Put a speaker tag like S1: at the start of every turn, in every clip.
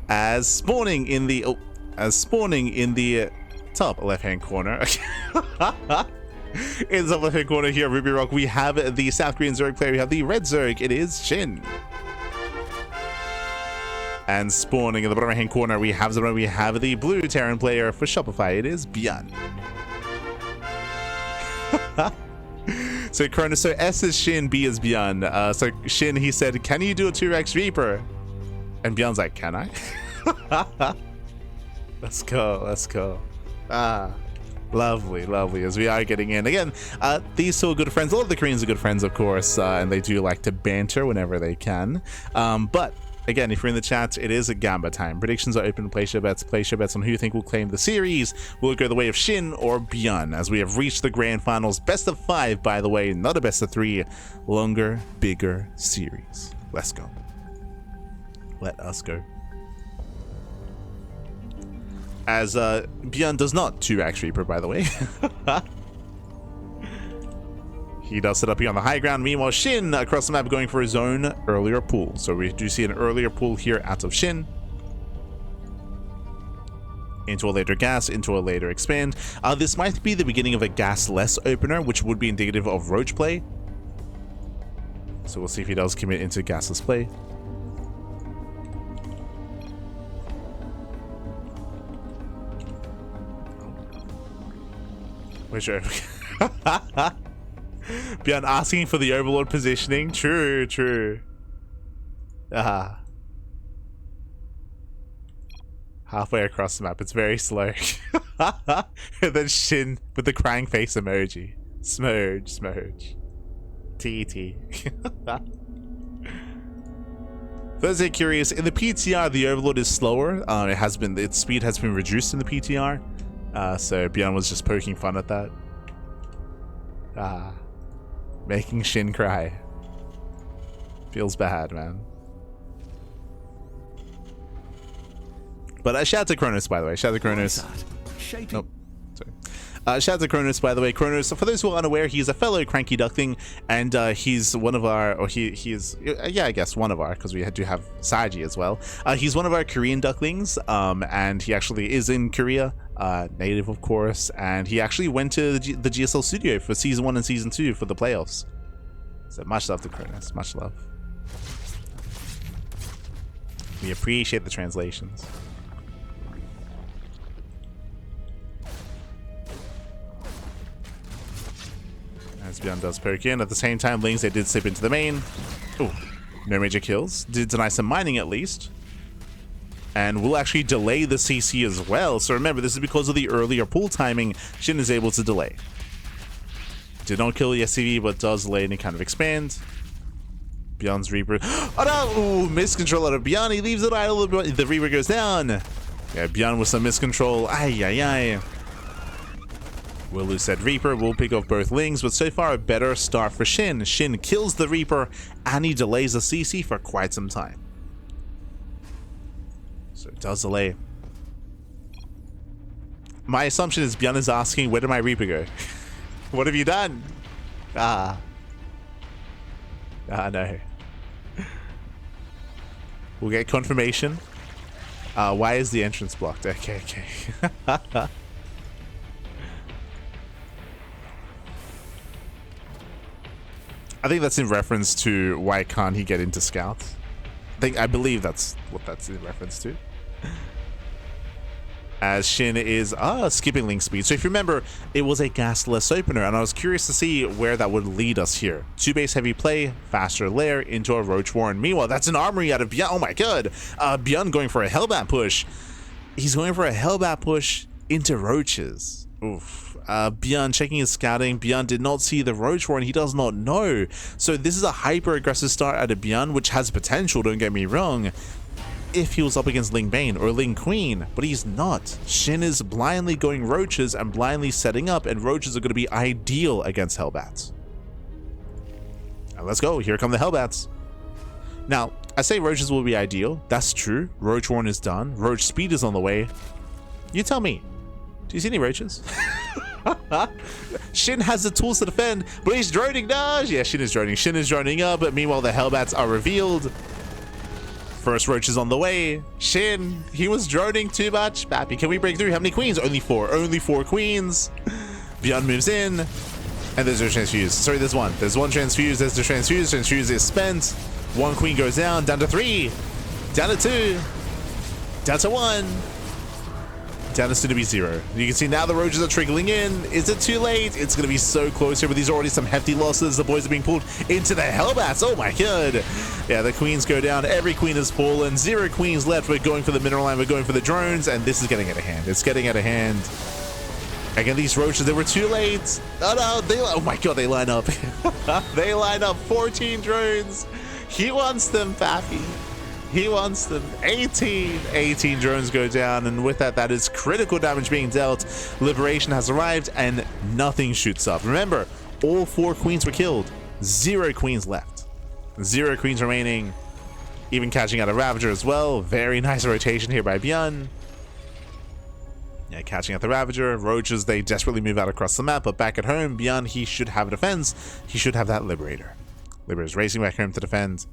S1: As spawning in the top left-hand corner. In the top left-hand corner here, Ruby Rock, we have the South Korean Zerg player. We have the red Zerg. It is SHIN. And spawning in the bottom right-hand corner, we have the blue Terran player for Shopify. It is ByuN. So Cronus, so S is SHIN, B is ByuN. So SHIN, he said, "Can you do a 2x Reaper?" And ByuN's like, "Can I?" Let's go, let's go. Lovely, lovely, as we are getting in. Again, these two are good friends. All of the Koreans are good friends, of course, and they do like to banter whenever they can. But again, if you're in the chat, it is a Gamba time. Predictions are open. Place your bets. Place your bets on who you think will claim the series. Will it go the way of SHIN or ByuN? As we have reached the grand finals. Best of 5, by the way, not a best of 3. Longer, bigger series. Let's go. Let us go. As ByuN does not 2x Reaper, by the way. He does set up here on the high ground. Meanwhile, SHIN across the map going for his own earlier pull. So we do see an earlier pull here out of SHIN. Into a later gas, into a later expand. This might be the beginning of a gas-less opener, which would be indicative of roach play. So we'll see if he does commit into gasless play. Where's your... ByuN asking for the Overlord positioning. True, true. Halfway across the map, it's very slow. And then SHIN with the crying face emoji. Smurge, smurge. TT. For those who are curious, in the PTR, the Overlord is slower. Its speed has been reduced in the PTR. So ByuN was just poking fun at that. Making SHIN cry. Feels bad, man. But shout out to Cronus, by the way. Shout out to Cronus. Nope. Sorry. Shout out to Cronus, by the way. Cronus, for those who are unaware, he's a fellow Cranky Duckling, and he's one of our, or he is, yeah, I guess one of our, because we do have Saji as well. He's one of our Korean Ducklings, and he actually is in Korea, native, of course, and he actually went to the GSL studio for Season 1 and Season 2 for the playoffs. So much love to Cronus, much love. We appreciate the translations. As ByuN does poke in. At the same time, Lings, they did slip into the main. Ooh, no major kills. Did deny some mining at least. And will actually delay the CC as well. So remember, this is because of the earlier pull timing. SHIN is able to delay. Did not kill the SCV, but does delay any kind of expand. ByuN's Reaper. Oh no! Ooh, miscontrol out of ByuN. He leaves it idle. The Reaper goes down. Yeah, ByuN with some miscontrol. Ay, ay, ay. Will lose said Reaper, will pick off both Lings, but so far a better start for SHIN. SHIN kills the Reaper, and he delays the CC for quite some time. So it does delay. My assumption is ByuN is asking, where did my Reaper go? What have you done? No. We'll get confirmation. Why is the entrance blocked? Okay, okay. I think that's in reference to why can't he get into Scout. I believe that's what that's in reference to. As SHIN is skipping link speed. So if you remember, it was a gasless opener, and I was curious to see where that would lead us here. 2-base heavy play, faster lair into a Roach Warren. Meanwhile, that's an armory out of ByuN. Oh my god. ByuN going for a Hellbat push. He's going for a Hellbat push into Roaches. Oof. ByuN checking his scouting. ByuN did not see the Roach Warren. He does not know. So this is a hyper aggressive start out of ByuN, which has potential, don't get me wrong, if he was up against Ling Bane or Ling Queen, but he's not. SHIN is blindly going Roaches and blindly setting up, and Roaches are going to be ideal against Hellbats. And let's go. Here come the Hellbats. Now, I say Roaches will be ideal. That's true. Roach Warren is done. Roach speed is on the way. You tell me. Do you see any Roaches? SHIN has the tools to defend, but he's droning. No, yeah, SHIN is droning. SHIN is droning up, but meanwhile the Hellbats are revealed. First roach is on the way. SHIN, he was droning too much. Bappy, can we break through? How many queens? Only four. Only four queens. ByuN moves in. And there's no transfuse. Sorry, there's one. There's one transfuse. There's the transfuse. Transfuse is spent. One queen goes down. Down to 3. Down to 2. Down to 1. Down to soon to be 0. You can see now the roaches are trickling in. Is it too late? It's going to be so close here, but these are already some hefty losses. The boys are being pulled into the hellbats. Oh my god. Yeah, the queens go down. Every queen has fallen. 0 queens left. We're going for the mineral line. We're going for the drones, and this is getting out of hand. It's getting out of hand. Again, these roaches, they were too late. Oh no, oh my god, they line up. They line up 14 drones. He wants them, Pappy. He wants them. 18 drones go down, and with that, that is critical damage being dealt. Liberation has arrived, and nothing shoots up. Remember, all 4 queens were killed. 0 queens left. 0 queens remaining. Even catching out a Ravager as well. Very nice rotation here by ByuN. Yeah, catching out the Ravager. Roaches, they desperately move out across the map, but back at home, ByuN, he should have a defense. He should have that Liberator. Liberator's racing back home to defend.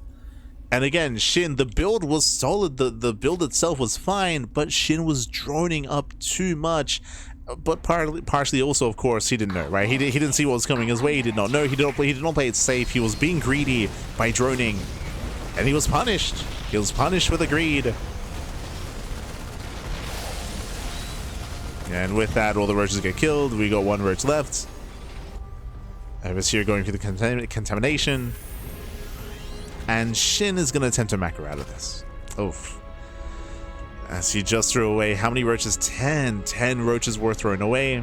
S1: And again, SHIN, the build was solid. The build itself was fine, but SHIN was droning up too much. But partially also, of course, he didn't know, right? He didn't see what was coming his way. He did not know. He did not play it safe. He was being greedy by droning, and he was punished. He was punished with the greed. And with that, all the roaches get killed. We got 1 roach left. I was here going through the contamination. And SHIN is going to attempt to macro out of this. Oof. As he just threw away, how many roaches? 10. 10 roaches were thrown away.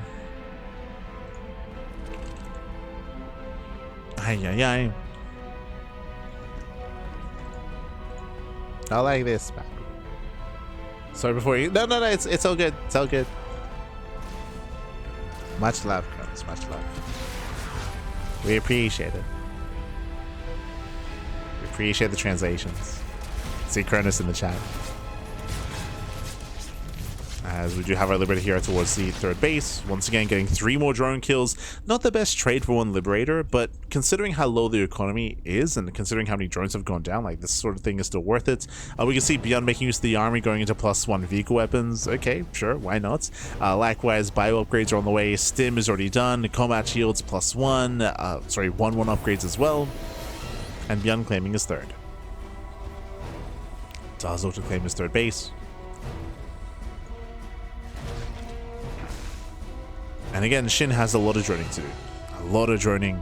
S1: Ay, ay, ay. I like this. Sorry, before you... No, it's all good. It's all good. Much love, Cronus. Much love. We appreciate it. We appreciate the translations. See Cronus in the chat. As we do have our Liberator here towards the 3rd base. Once again, getting 3 more drone kills. Not the best trade for 1 Liberator, but considering how low the economy is and considering how many drones have gone down, like, this sort of thing is still worth it. We can see ByuN making use of the army, going into +1 vehicle weapons. Okay, sure, why not? Likewise, bio upgrades are on the way. Stim is already done. Combat shields +1. Sorry, 1/1 upgrades as well. And ByuN claiming his 3rd. Does look to claim his 3rd base. And again, SHIN has a lot of droning to do. A lot of droning.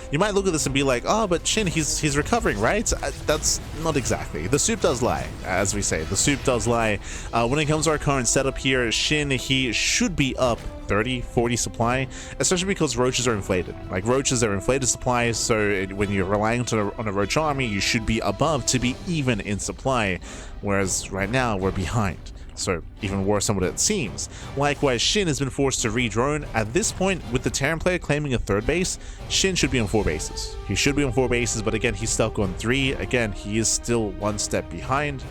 S1: You might look at this and be like, oh, but SHIN, he's recovering, right? That's not exactly. The soup does lie, as we say. The soup does lie. When it comes to our current setup here, SHIN, he should be up 30, 40 supply, especially because roaches are inflated. Like, roaches are inflated supplies, so when you're relying on a roach army, you should be above to be even in supply, whereas right now, we're behind. So even worse than what it seems. Likewise, SHIN has been forced to re-drone. At this point, with the Terran player claiming a 3rd base, SHIN should be on 4 bases. He should be on 4 bases, but again, he's stuck on 3. Again, he is still 1 step behind.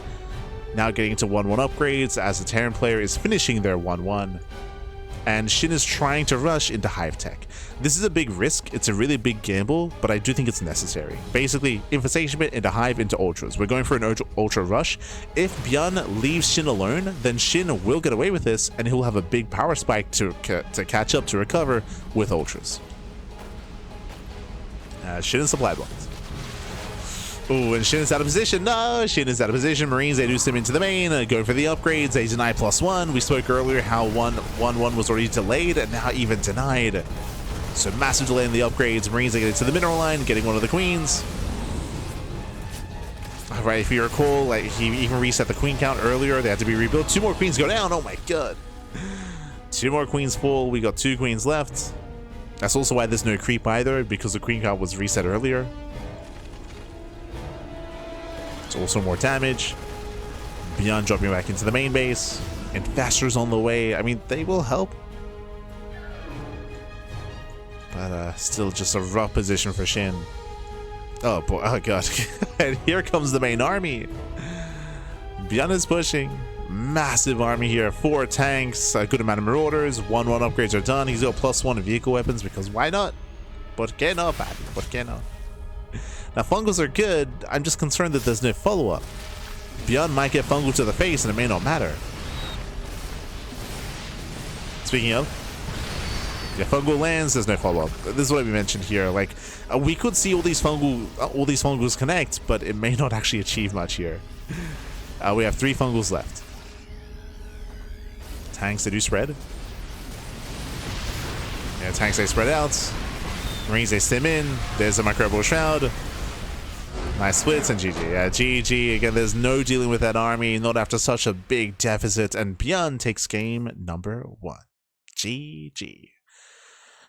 S1: Now getting into 1/1 upgrades as the Terran player is finishing their 1/1. And SHIN is trying to rush into Hive Tech. This is a big risk, it's a really big gamble, but I do think it's necessary. Basically, infestation bit into Hive into Ultras. We're going for an Ultra rush. If ByuN leaves SHIN alone, then SHIN will get away with this, and he'll have a big power spike to catch up, to recover with Ultras. SHIN is supply blocked. Oh, and SHIN is out of position. No, SHIN is out of position. Marines, they do stim into the main, going for the upgrades. They deny +1. We spoke earlier how 1/1 was already delayed and now even denied. So massive delay in the upgrades. Marines, they get into the mineral line, getting one of the queens. All right, if you recall, like, he even reset the queen count earlier. They had to be rebuilt. 2 more queens go down. Oh my god. 2 more queens fall. We got 2 queens left. That's also why there's no creep either, because the queen count was reset earlier. It's also more damage. ByuN dropping back into the main base. Infestors on the way. I mean, they will help. But still just a rough position for SHIN. Oh boy, oh god. And here comes the main army. ByuN is pushing. Massive army here. 4 tanks, a good amount of marauders. 1/1 upgrades are done. He's got +1 in vehicle weapons because why not? ¿Por qué no, papi? ¿Por qué no? Now, fungals are good. I'm just concerned that there's no follow-up. ByuN might get fungal to the face, and it may not matter. Speaking of, yeah, fungal lands, there's no follow-up. This is what we mentioned here. Like, we could see all these fungals connect, but it may not actually achieve much here. We have 3 fungals left. Tanks, they do spread. Yeah, tanks, they spread out. Marines, they stim in. There's a Microbial Shroud. Nice splits, and GG. Yeah, GG. Again, there's no dealing with that army, not after such a big deficit. And ByuN takes game number 1. GG.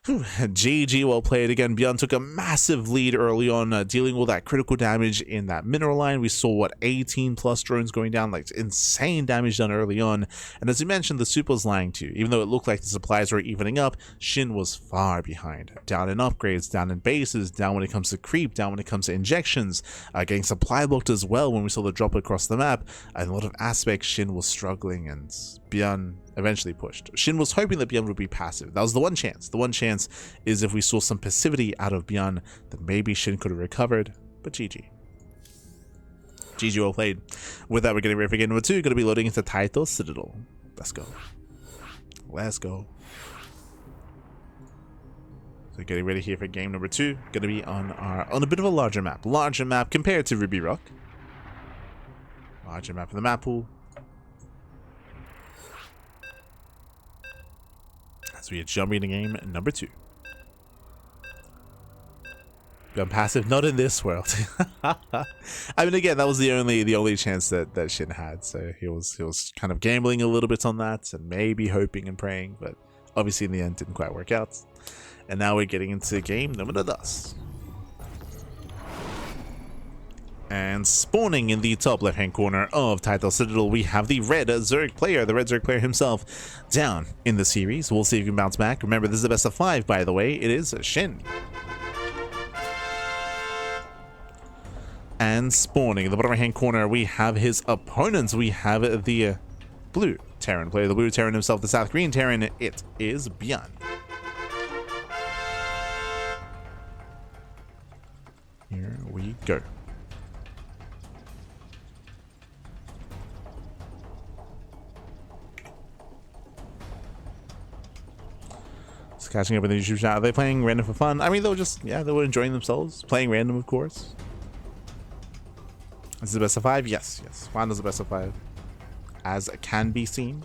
S1: GG, well played. Again, ByuN took a massive lead early on, dealing all that critical damage in that mineral line. We saw, what, 18 plus drones going down, like insane damage done early on. And as you mentioned, the super was lying too. Even though it looked like the supplies were evening up, SHIN was far behind. Down in upgrades, down in bases, down when it comes to creep, down when it comes to injections, getting supply blocked as well when we saw the drop across the map. In a lot of aspects, SHIN was struggling, and ByuN eventually pushed. SHIN was hoping that ByuN would be passive. That was the one chance. The one chance is if we saw some passivity out of ByuN, then maybe SHIN could have recovered, but GG. GG, well played. With that, we're getting ready for game number 2. Going to be loading into Title Citadel. Let's go. Let's go. So getting ready here for game number 2. Going to be on a bit of a larger map. Larger map compared to Ruby Rock. Larger map of the map pool. So we are jumping to game number 2. ByuN passive, not in this world. I mean, again, that was the only chance that SHIN had. So he was kind of gambling a little bit on that, and maybe hoping and praying, but obviously in the end didn't quite work out. And now we're getting into game number 2. And spawning in the top left-hand corner of Title Citadel, we have the red Zerg player, himself, down in the series. We'll see if he can bounce back. Remember, this is the best of 5, by the way. It is SHIN. And spawning in the bottom right-hand corner, we have his opponents. We have the blue Terran player, the blue Terran himself, the South Green Terran. It is ByuN. Here we go. Catching up in the YouTube chat. Are they playing random for fun? I mean, they were enjoying themselves. Playing random, of course. This is the best of 5? Yes. One is the best of 5. As can be seen.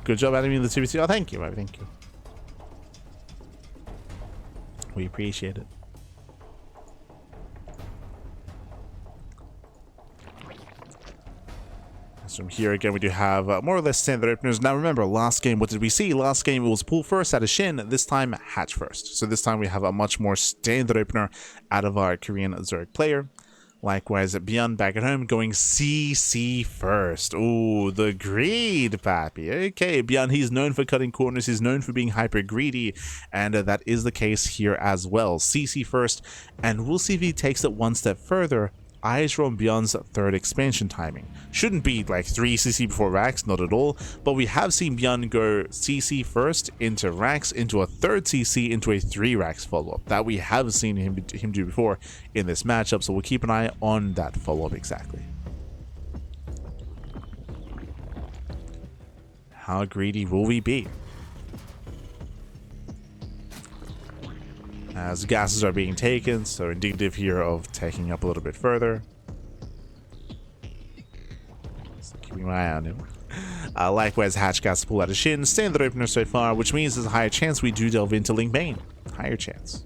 S1: Good job adding me in the ZvT. Oh, thank you, baby. Thank you. We appreciate it. From here again, we do have more or less standard openers. Now remember, last game, what did we see? Last game it was pool first out of SHIN, this time hatch first. So this time we have a much more standard opener out of our Korean Zerg player. Likewise, ByuN back at home going CC first. Oh, the greed, pappy. Okay, ByuN, he's known for cutting corners. He's known for being hyper greedy. And that is the case here as well. CC first. And we'll see if he takes it one step further. Eyes on ByuN's 3rd expansion timing. Shouldn't be like 3 CC before Rax, not at all, but we have seen ByuN go CC first into Rax, into a 3rd CC, into a 3 Rax follow-up. That we have seen him do before in this matchup, so we'll keep an eye on that follow-up exactly. How greedy will we be? As gases are being taken, so indicative here of taking up a little bit further. So keeping my eye on him. Likewise, hatch gas pull out of SHIN, standard opener so far, which means there's a higher chance we do delve into Link main. Higher chance.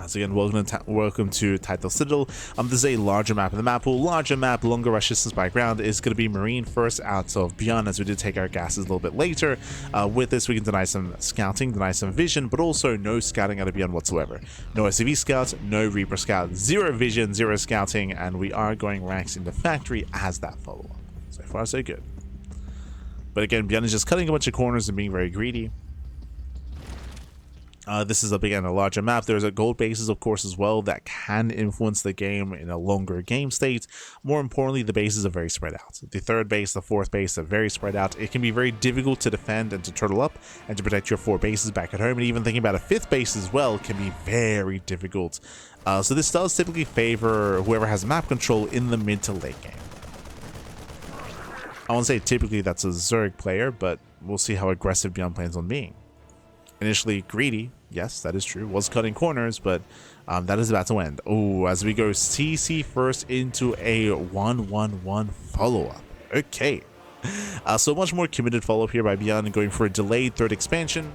S1: So again, welcome to Title Citadel. This is a larger map in the map pool. Larger map, longer rush distance by ground is going to be Marine first out of ByuN, as we did take our gases a little bit later. With this, we can deny some scouting, deny some vision, but also no scouting out of ByuN whatsoever. No SCV scouts, no Reaper scout, 0 vision, 0 scouting, and we are going Rax in the factory as that follow-up. So far, so good. But again, ByuN is just cutting a bunch of corners and being very greedy. This is again a larger map. There's a gold bases, of course, as well that can influence the game in a longer game state. More importantly, the bases are very spread out. The third base, the fourth base are very spread out. It can be very difficult to defend and to turtle up and to protect your 4 bases back at home. And even thinking about a 5th base as well can be very difficult. So this does typically favor whoever has map control in the mid to late game. I won't say typically that's a Zerg player, but we'll see how aggressive ByuN plans on being. Initially greedy, yes, that is true, was cutting corners, but that is about to end. Oh, as we go CC first into a 1-1-1 follow-up. Okay. So much more committed follow-up here by ByuN, going for a delayed 3rd expansion.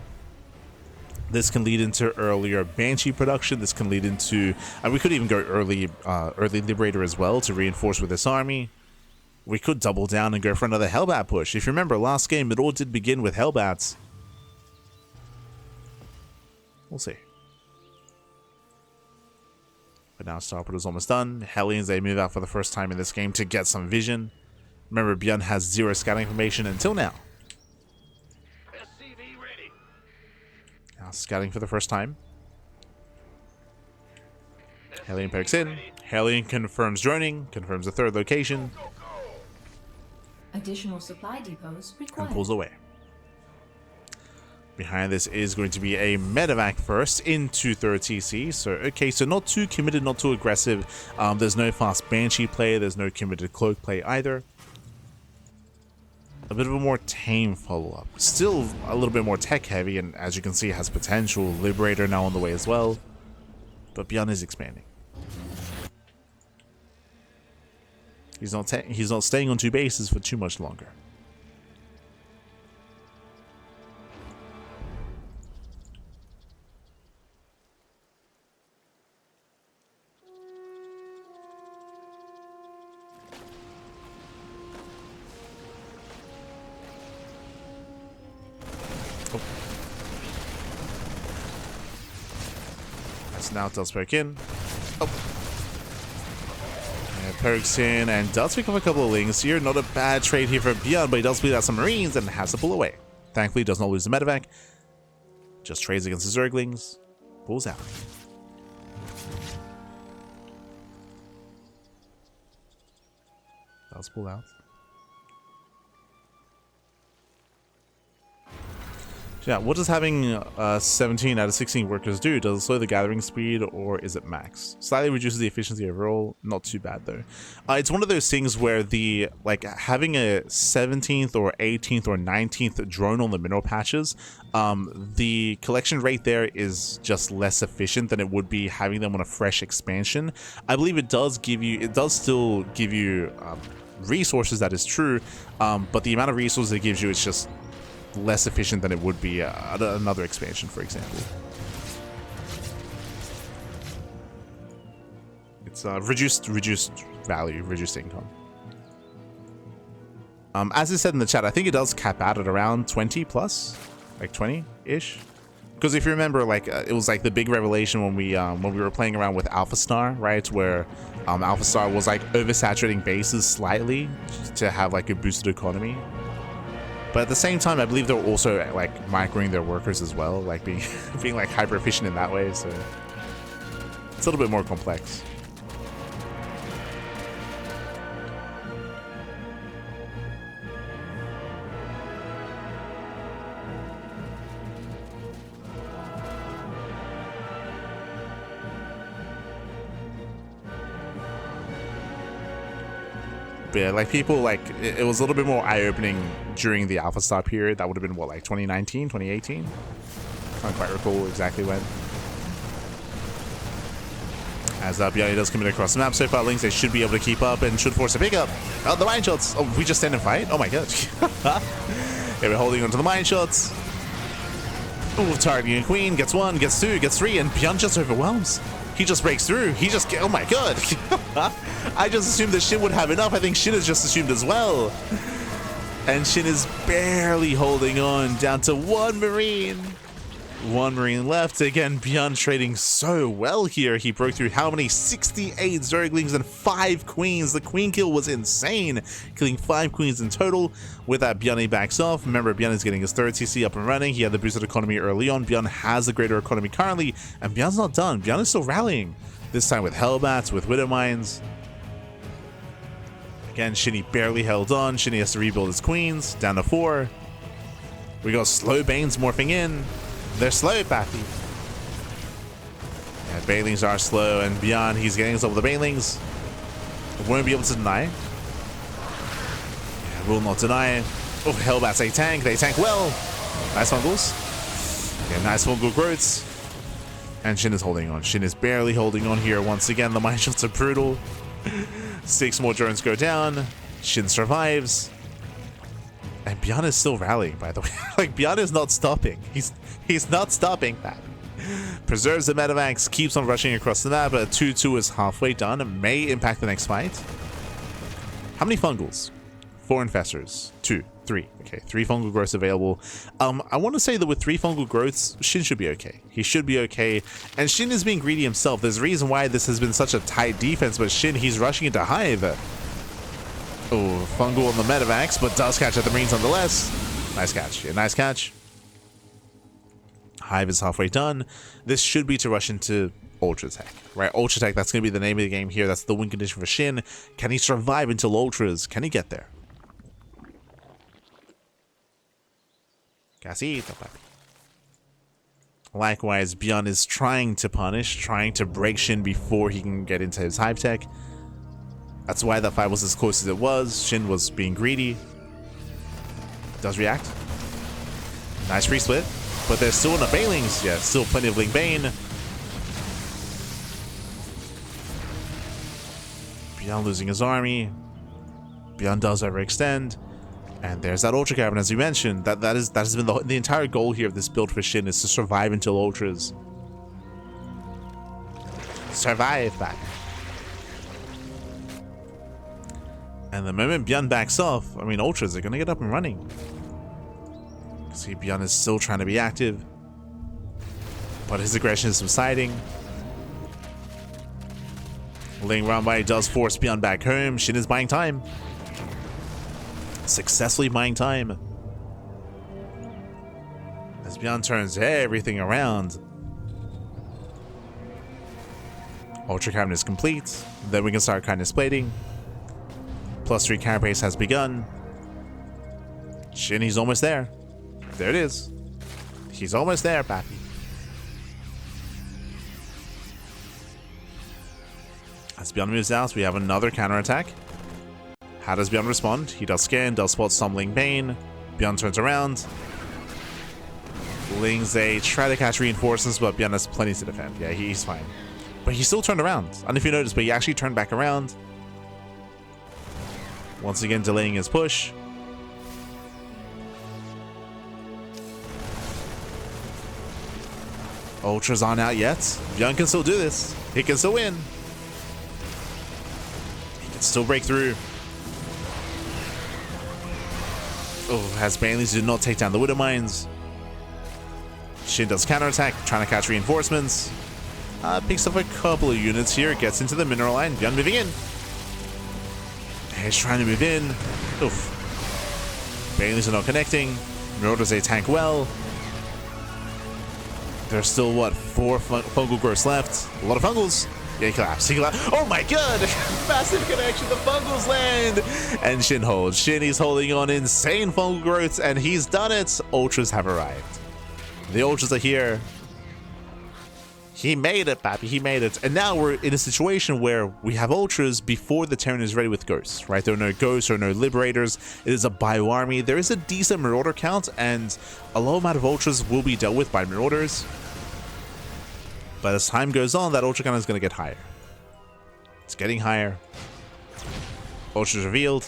S1: This can lead into earlier Banshee production. This can lead into, we could even go early Liberator as well to reinforce with this army. We could double down and go for another Hellbat push. If you remember, last game, it all did begin with Hellbats. We'll see. But now Starport is almost done. Hellions, they move out for the first time in this game to get some vision. Remember, ByuN has 0 scouting information until now. Now scouting for the first time. Hellion pokes in. Hellion confirms droning, confirms the 3rd location.
S2: Additional supply depots required.
S1: And pulls away. Behind this is going to be a medevac first into 3rd TC. So, okay, so not too committed, not too aggressive. There's no fast Banshee play. There's no committed Cloak play either. A bit of a more tame follow-up. Still a little bit more tech-heavy, and as you can see, has potential. Liberator now on the way as well. But ByuN is expanding. He's not staying on 2 bases for too much longer. Now does poke in. Oh. And pokes in and does pick up a couple of lings here. Not a bad trade here for ByuN, but he does bleed out some Marines and has to pull away. Thankfully, does not lose the medevac. Just trades against the Zerglings. Pulls out. Does pull out. Yeah, what does having 17 out of 16 workers do? Does it slow the gathering speed, or is it max? Slightly reduces the efficiency overall. Not too bad though. It's one of those things where the having a 17th or 18th or 19th drone on the mineral patches, the collection rate there is just less efficient than it would be having them on a fresh expansion. I believe it does still give you resources. That is true, but the amount of resources it gives you is just less efficient than it would be another expansion, for example. It's reduced value, reduced income. As I said in the chat, I think it does cap out at around 20 plus, like 20-ish. Because if you remember, it was like the big revelation when we were playing around with Alpha Star, right? Where Alpha Star was like oversaturating bases slightly to have like a boosted economy. But at the same time, I believe they're also like microing their workers as well, like being like hyper efficient in that way. So it's a little bit more complex. But yeah, like people it was a little bit more eye-opening during the Alpha Star period. That would have been what, like 2019, 2018? Can't quite recall exactly when. As ByuN does commit across the map so far, links they should be able to keep up and should force a pickup. Oh, the mine shots! Oh, we just stand and fight? Oh my god. Yeah, we're holding on to the mine shots. Oh, targeting a queen, gets 1, gets 2, gets 3, and ByuN just overwhelms. He just breaks through. He just, oh my god. I just assumed that SHIN would have enough. I think SHIN has just assumed as well. And SHIN is barely holding on, down to 1 Marine. One Marine left. Again, ByuN trading so well here. He broke through how many? 68 Zerglings and 5 Queens. The Queen kill was insane, killing 5 Queens in total. With that, ByuN backs off. Remember, ByuN is getting his 3rd CC up and running. He had the boosted economy early on. ByuN has the greater economy currently, and ByuN's not done. ByuN is still rallying. This time with Hellbats, with Widow Mines. Again, Shinny barely held on. Shinny has to rebuild his Queens. Down to 4. We got slow Banes morphing in. They're slow, Pappy. Yeah, Banelings are slow, and ByuN, he's getting us over the Banelings. Won't be able to deny. Yeah, will not deny. Oh, Hellbats, they tank. They tank well. Nice fungals. Yeah, nice fungal growths. And Shin is holding on. Shin is barely holding on here. Once again, the mine shots are brutal. 6 more drones go down. Shin survives. And ByuN is still rallying, by the way. Like, ByuN is not stopping. He's not stopping that. Preserves the Medivacs, keeps on rushing across the map, but 2-2 is halfway done. It may impact the next fight. How many fungals? 4 infestors. 2, 3. Okay, 3 fungal growths available. I want to say that with 3 fungal growths, Shin should be okay. He should be okay. And Shin is being greedy himself. There's a reason why this has been such a tight defense, but Shin, he's rushing into Hive. Oh, fungal on the Medivacs, but does catch at the Marines nonetheless. Nice catch. Yeah, nice catch. Hive is halfway done. This should be to rush into Ultra Tech, right? Ultra Tech, that's going to be the name of the game here. That's the win condition for Shin. Can he survive until Ultras? Can he get there? Casito, papi. Likewise, ByuN is trying to punish, trying to break Shin before he can get into his Hive Tech. That's why that fight was as close as it was. Shin was being greedy. Does react. Nice free split. But there's still enough Banelings. Yeah, still plenty of Link Bane. ByuN losing his army. ByuN does overextend. And there's that Ultra Cavern, as we mentioned. That has been the entire goal here of this build for Shin, is to survive until Ultras. Survive back. And the moment ByuN backs off, I mean, Ultras are going to get up and running. See, ByuN is still trying to be active, but his aggression is subsiding. Ling Rambai does force ByuN back home. Shin is buying time. Successfully buying time. As ByuN turns everything around. Ultra Cavern is complete. Then we can start kindness plating. +3 carapace has begun. Shin, he's almost there. There it is. He's almost there, Pappy. As ByuN moves out, we have another counterattack. How does ByuN respond? He does scan, does spot some Ling Bane. ByuN turns around. Lings, they try to catch reinforcements, but ByuN has plenty to defend. Yeah, he's fine. But he still turned around. I don't know if you noticed, but he actually turned back around. Once again, delaying his push. Ultras aren't out yet. ByuN can still do this. He can still win. He can still break through. Oh, as Banelings did not take down the Widow Mines. Shin does counterattack, trying to catch reinforcements. Picks up a couple of units here, gets into the mineral line. ByuN moving in. He's trying to move in. Oof. Banelings are not connecting. Marauders, they tank well. There's still, what, 4 fungal growths left. A lot of fungals. Yeah, he collapsed. He collapsed. Oh my god! Massive connection. The fungals land! And Shin holds. Shin is holding on insane fungal growths, and he's done it. Ultras have arrived. The Ultras are here. He made it, Pappy. He made it. And now we're in a situation where we have Ultras before the Terran is ready with Ghosts, right? There are no Ghosts or no Liberators. It is a Bio army. There is a decent Marauder count, and a low amount of Ultras will be dealt with by Marauders. But as time goes on, that Ultra count is going to get higher. It's getting higher. Ultras revealed.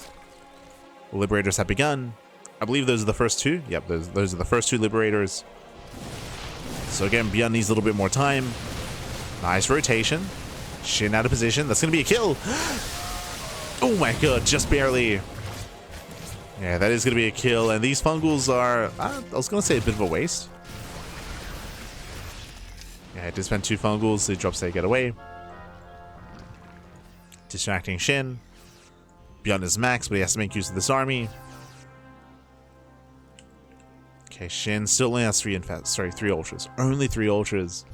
S1: Liberators have begun. I believe those are the first 2. Yep, those are the first 2 Liberators. So again, ByuN needs a little bit more time. Nice rotation. Shin out of position. That's going to be a kill. Oh my god, just barely. Yeah, that is going to be a kill. And these fungals are, I was going to say a bit of a waste. Yeah, it did spend 2 fungals. The drop stay get away. Distracting SHIN. ByuN is max, but he has to make use of this army. Okay, SHIN still only has 3 ultras. Only 3 ultras.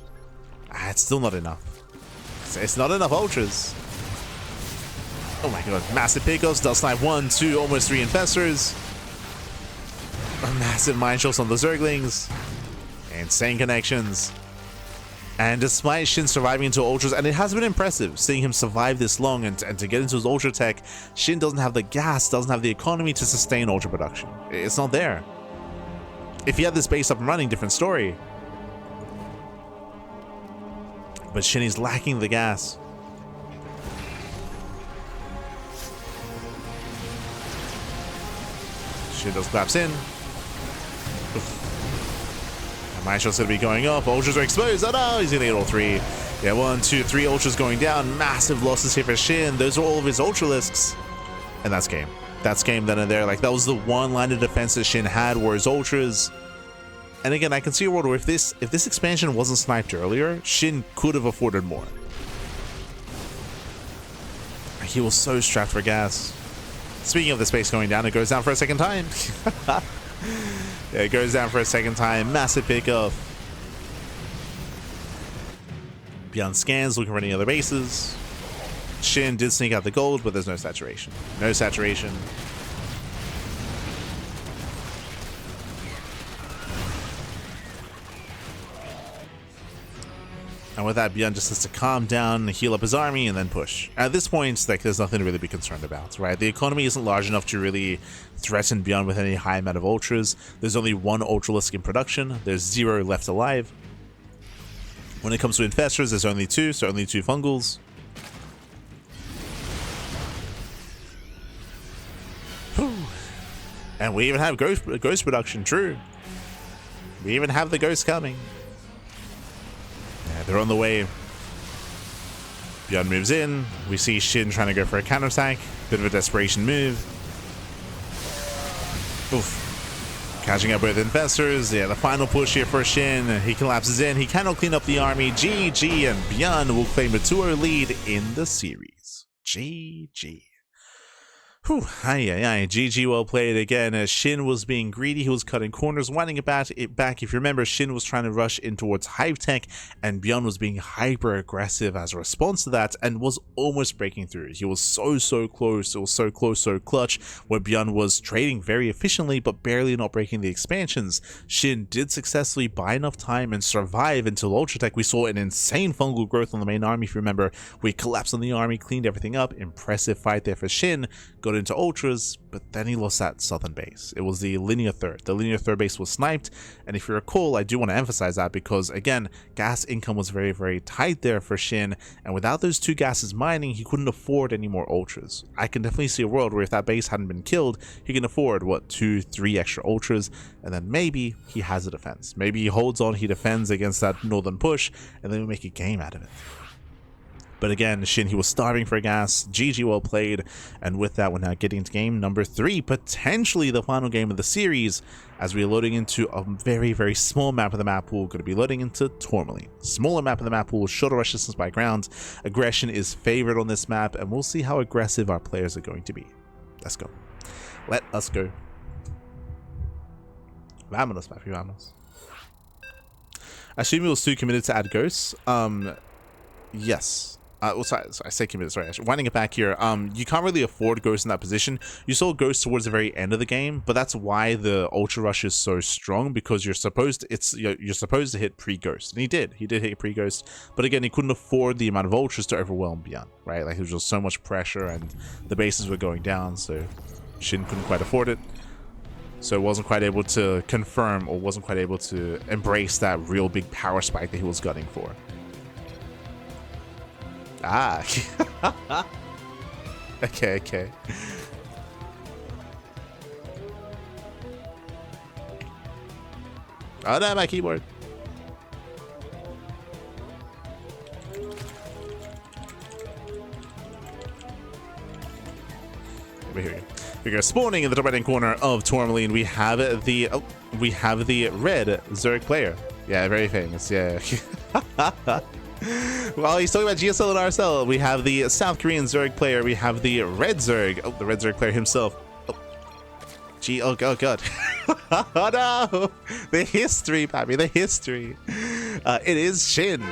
S1: It's still not enough. It's not enough ultras. Oh my god. Massive pickups. Does snipe 1, 2, almost 3 infestors. Massive mine shots on the Zerglings. Insane connections. And despite SHIN surviving into ultras, and it has been impressive seeing him survive this long and to get into his ultra tech, SHIN doesn't have the gas, doesn't have the economy to sustain ultra production. It's not there. If he had this base up and running, different story. But SHIN is lacking the gas. SHIN does collapse in. My shot's gonna be going up. Ultras are exposed. Oh no, he's gonna get all 3. Yeah, 1, 2, 3 ultras going down. Massive losses here for SHIN. Those are all of his ultralisks. And that's game. That's game then and there. Like, that was the one line of defense that SHIN had, were his ultras. And again, I can see a world where if this expansion wasn't sniped earlier, SHIN could have afforded more. He was so strapped for gas. Speaking of the space going down, it goes down for a second time. Yeah, it goes down for a second time. Massive pickup. ByuN scans, looking for any other bases. SHIN did sneak out the gold, but there's no saturation. No saturation. And with that, ByuN just has to calm down, heal up his army, and then push. At this point, like, there's nothing to really be concerned about, right? The economy isn't large enough to really threaten ByuN with any high amount of ultras. There's only 1 ultralisk in production. There's 0 left alive. When it comes to infestors, there's only 2, so only 2 fungals. Whew. And we even have ghost production, true. We even have the ghosts coming. Yeah, they're on the way. ByuN moves in. We see SHIN trying to go for a counterattack. Bit of a desperation move. Oof. Catching up with infestors. Yeah, the final push here for SHIN. He collapses in. He cannot clean up the army. GG, and ByuN will claim a 2-0 lead in the series. GG. Whew, GG, well played again. As SHIN was being greedy, he was cutting corners, winding it back. If you remember, SHIN was trying to rush in towards Hive Tech, and ByuN was being hyper aggressive as a response to that, and was almost breaking through. He was so close. It was so close, so clutch, where ByuN was trading very efficiently, but barely not breaking the expansions. SHIN did successfully buy enough time and survive until Ultra Tech. We saw an insane fungal growth on the main army. If you remember, we collapsed on the army, cleaned everything up. Impressive fight there for SHIN. Got into ultras, but then he lost that southern base. It was the linear third. The linear third base was sniped, and if you recall, I do want to emphasize that because, again, gas income was very tight there for SHIN, and without those 2 gases mining, he couldn't afford any more ultras. I can definitely see a world where if that base hadn't been killed, he can afford, what, 2, 3 extra ultras, and then maybe he has a defense. Maybe he holds on, he defends against that northern push, and then we make a game out of it. But again, SHIN, he was starving for gas. GG, well played. And with that, we're now getting into game number 3, potentially the final game of the series, as we're loading into a very small map of the map pool. Going to be loading into Tourmaline. Smaller map of the map pool, shorter rush distance by ground. Aggression is favored on this map, and we'll see how aggressive our players are going to be. Let's go. Let us go. Vámonos, papi, vámonos. I assume he was too committed to add ghosts. Yes. Well, sorry, I say committed, sorry. Winding it back here, you can't really afford Ghost in that position. You saw Ghost towards the very end of the game, but that's why the Ultra Rush is so strong, because you're supposed to hit pre-Ghost, and he did hit pre-Ghost, but again, he couldn't afford the amount of Ultras to overwhelm ByuN, right? Like, there was just so much pressure, and the bases were going down, so SHIN couldn't quite afford it. So wasn't quite able to confirm, or wasn't quite able to embrace that real big power spike that he was gunning for. Ah. Okay. Oh no, my keyboard. Here we go. Spawning in the top right hand corner of Tourmaline, we have the red Zerg player. Yeah, very famous. Yeah. Well, he's talking about GSL and RSL. We have the South Korean Zerg player. We have the Red Zerg. Oh, the Red Zerg player himself. Oh, oh God. Oh, no. The history, Pappy, the history. It is SHIN.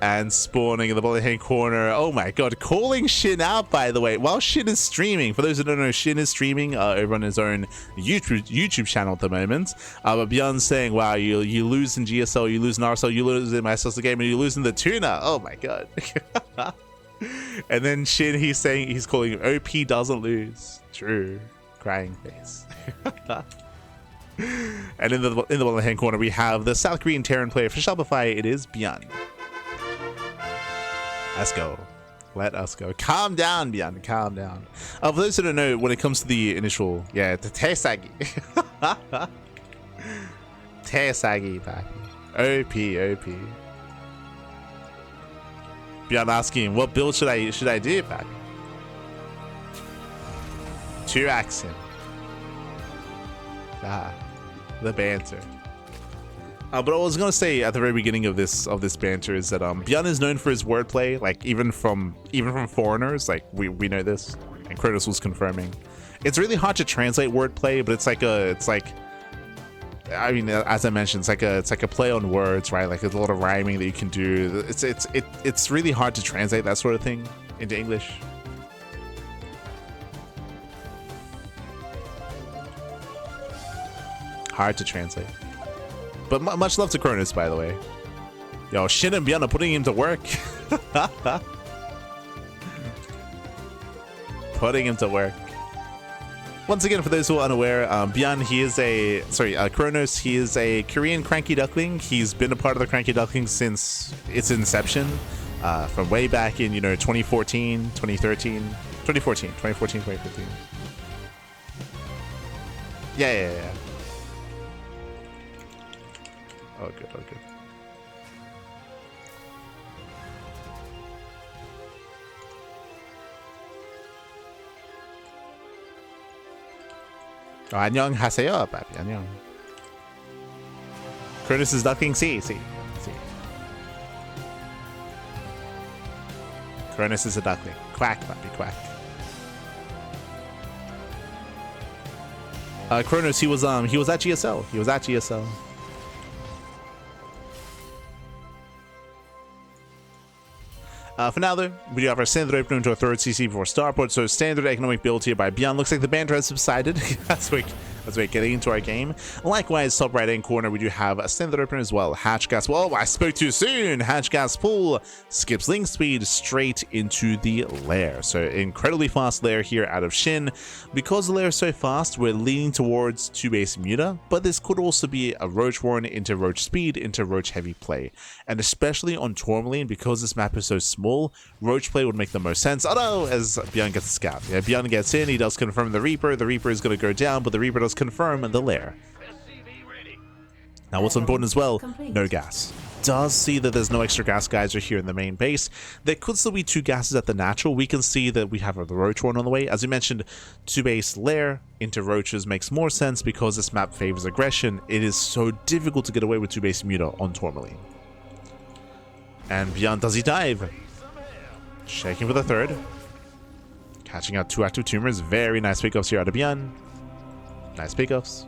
S1: And spawning in the bottom hand corner. Oh my God, calling SHIN out, by the way. While SHIN is streaming, for those who don't know, SHIN is streaming over on his own YouTube channel at the moment. But ByuN's saying, wow, you lose in GSL, you lose in RSL, you lose in my SSL game, and you lose in the tuna. Oh my God. And then SHIN, he's calling OP doesn't lose. True. Crying face. And in the bottom hand corner, we have the South Korean Terran player for Shopify. It is ByuN. Let's go. Let us go. Calm down, ByuN. Calm down. For those who don't know, when it comes to the initial, the Teisagi. Teisagi, papi. OP. ByuN asking, what build should I do, papi? 2-axe him. The banter. But what I was gonna say at the very beginning of this banter is that ByuN is known for his wordplay, like even from foreigners, like we know this, and Kronos was confirming. It's really hard to translate wordplay, but it's like I mean, as I mentioned, it's like a play on words, right? Like there's a lot of rhyming that you can do. It's really hard to translate that sort of thing into English. Hard to translate. But much love to Kronos, by the way. Yo, SHIN and ByuN are putting him to work. Putting him to work. Once again, for those who are unaware, ByuN, Kronos, he is a Korean Cranky Duckling. He's been a part of the Cranky Ducklings since its inception, from way back in, 2014, 2015. Yeah. Oh, good. Oh, 안녕하세요, papi. 안녕. Kronos is ducking. See. Kronos is a duckling. Quack, papi, quack. Kronos, he was at GSL. For now, though, we do have our standard opener into our third CC before Starport, so standard economic build here by ByuN. Looks like the banter has subsided as we're getting into our game. Likewise, top right hand corner, we do have a standard opener as well. Hatch gas. Whoa, I spoke too soon. Hatch gas pull skips link speed straight into the lair. So incredibly fast lair here out of SHIN. Because the lair is so fast, we're leaning towards 2-base muta, but this could also be a Roach Warren into Roach speed into Roach heavy play. And especially on Tourmaline, because this map is so small, Roach play would make the most sense. Oh no, as ByuN gets a scout. Yeah, ByuN gets in, he does confirm the Reaper. The Reaper is going to go down, but the Reaper does confirm the lair. Now what's important as well, no gas. Does see that there's no extra gas geyser here in the main base. There could still be 2 gases at the natural. We can see that we have the Roach one on the way. As we mentioned, 2-base lair into Roaches makes more sense because this map favors aggression. It is so difficult to get away with 2-base muta on Tourmaline. And ByuN, does he dive? Shaking for the third. Catching out 2 active tumors. Very nice pickups here out of ByuN. Nice pickups.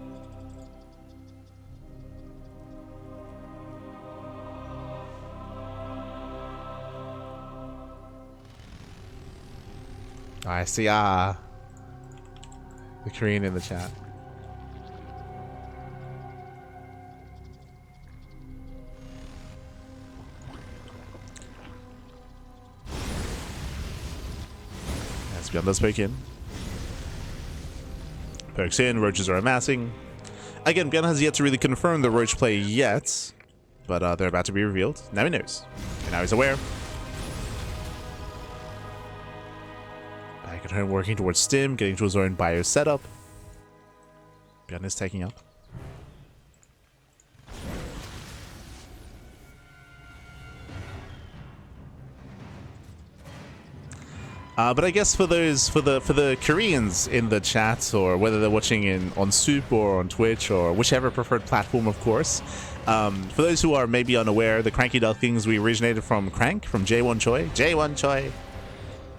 S1: I see, the Korean in the chat. Let's ByuN does poke in. Pokes in, Roaches are amassing. Again, ByuN has yet to really confirm the Roach play yet, but they're about to be revealed. Now he knows. And now he's aware. Back at home working towards Stim, getting to his own bio setup. ByuN is taking up. But I guess for the Koreans in the chat, or whether they're watching on Soup or on Twitch or whichever preferred platform, of course, for those who are maybe unaware, the Cranky Ducklings, we originated from Crank, from J1 Choi. J1 Choi.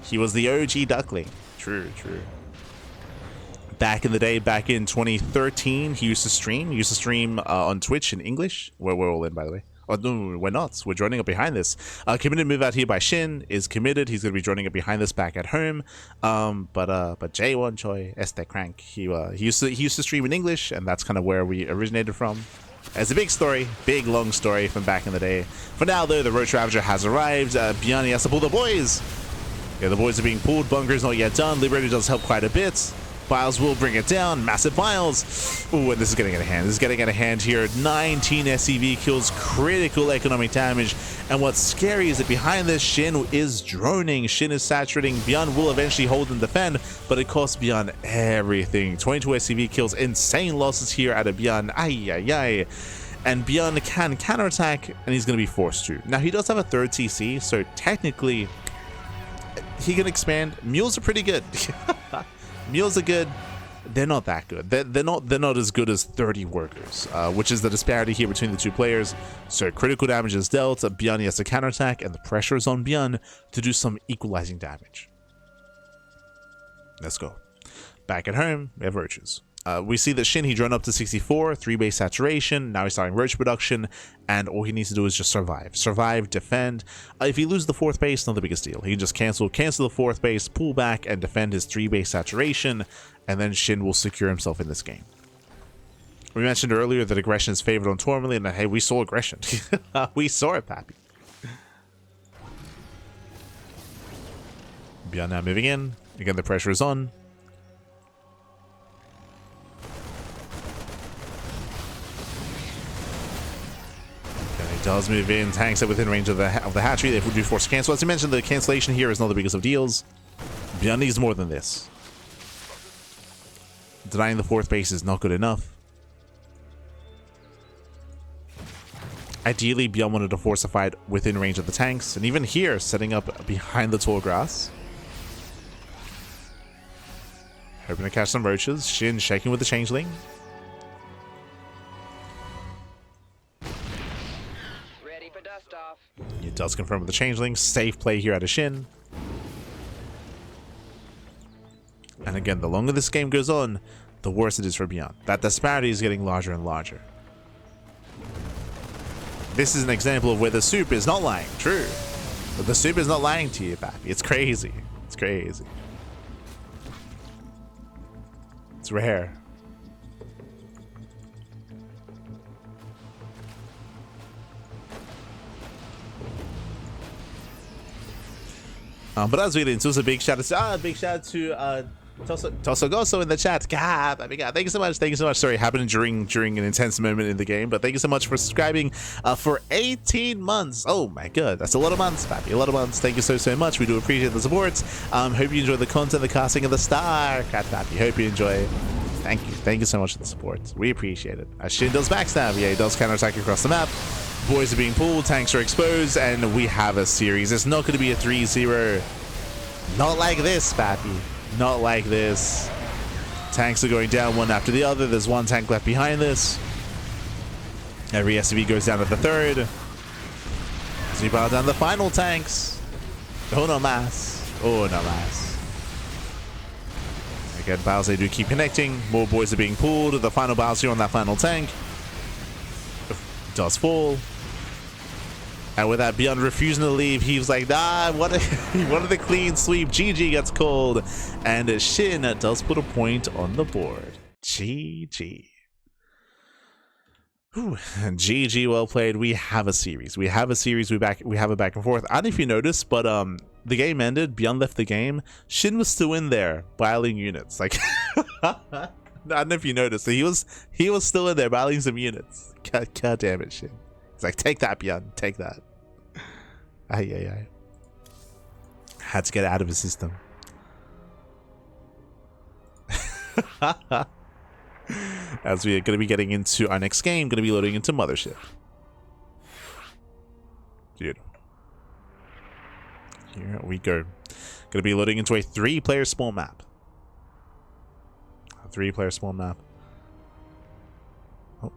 S1: He was the OG Duckling. True, true. Back in the day, back in 2013, he used to stream. He used to stream on Twitch in English, where we're all in, by the way. Oh, no, we're not. We're joining up behind this. Committed move out here by SHIN is committed. He's going to be joining up behind this back at home. But J1 Choi, Este Crank, he used to stream in English, and that's kind of where we originated from. It's a big story, big long story from back in the day. For now, though, the Roach Ravager has arrived. ByuN has to pull the boys. Yeah, the boys are being pulled. Bunker's not yet done. Liberator does help quite a bit. Biles will bring it down. Massive Biles. Ooh, and this is getting out of hand. This is getting out of hand here. 19 SCV kills, critical economic damage. And what's scary is that behind this, SHIN is droning. SHIN is saturating. ByuN will eventually hold and defend, but it costs ByuN everything. 22 SCV kills, insane losses here out of ByuN. Ay, ay, ay. And ByuN can counterattack, and he's going to be forced to. Now, he does have a third TC, so technically, he can expand. Mules are pretty good. Mules are good. They're not that good. They're not as good as 30 workers, which is the disparity here between the two players. So critical damage is dealt. ByuN has to counterattack, and the pressure is on ByuN to do some equalizing damage. Let's go. Back at home, we have roaches. We see that SHIN, he drone up to 64, 3-base saturation. Now he's starting roach production, and all he needs to do is just survive. Survive, defend. If he loses the 4th base, not the biggest deal. He can just cancel the 4th base, pull back, and defend his 3-base saturation, and then SHIN will secure himself in this game. We mentioned earlier that aggression is favored on Tourmaline, and hey, we saw aggression. We saw it, Pappy. ByuN now moving in. Again, the pressure is on. Does move in, tanks it within range of the hatchery. They do force cancel. As I mentioned, the cancellation here is not the biggest of deals. ByuN needs more than this. Denying the 4th base is not good enough. Ideally, ByuN wanted to force a fight within range of the tanks, and even here, setting up behind the tall grass. Hoping to catch some roaches. SHIN shaking with the changeling. It does confirm with the changeling. Safe play here out of SHIN. And again, the longer this game goes on, the worse it is for ByuN. That disparity is getting larger and larger. This is an example of where the soup is not lying. True. But the soup is not lying to you, Pappy. It's crazy. It's crazy. It's rare. But as we get into this, a big shout out to Tosogoso in the chat. God, thank you so much. Thank you so much. Sorry, it happened during an intense moment in the game, but thank you so much for subscribing for 18 months. Oh my god, that's a lot of months, Pappy. A lot of months. Thank you so much. We do appreciate the support. Hope you enjoy the content, the casting of the StarCraft, Pappy. Hope you enjoy. Thank you. Thank you so much for the support. We appreciate it. SHIN does backstab. Yeah, he does counterattack across the map. Boys are being pulled, tanks are exposed, and we have a series. It's not going to be a 3-0. Not like this, Pappy. Not like this. Tanks are going down one after the other. There's one tank left behind this. Every SCV goes down to the 3rd. As we bow down the final tanks. Oh no mas. Oh no mas. Again, battles, they do keep connecting. More boys are being pulled. The final battles here on that final tank. Does fall. And with that, ByuN refusing to leave, he was like, nah, what a clean sweep. GG gets called. And SHIN does put a point on the board. GG. Ooh, GG, well played. We have a series. We have a series. We have it back and forth. I don't know if you noticed, but the game ended. ByuN left the game. SHIN was still in there, battling units. Like, I don't know if you noticed. He was still in there, battling some units. God damn it, SHIN. It's like, take that, ByuN. Take that. Ay. Had to get it out of his system. As we are going to be getting into our next game, going to be loading into Mothership. Dude. Here we go. Going to be loading into a 3-player small map. A 3-player small map. Oh.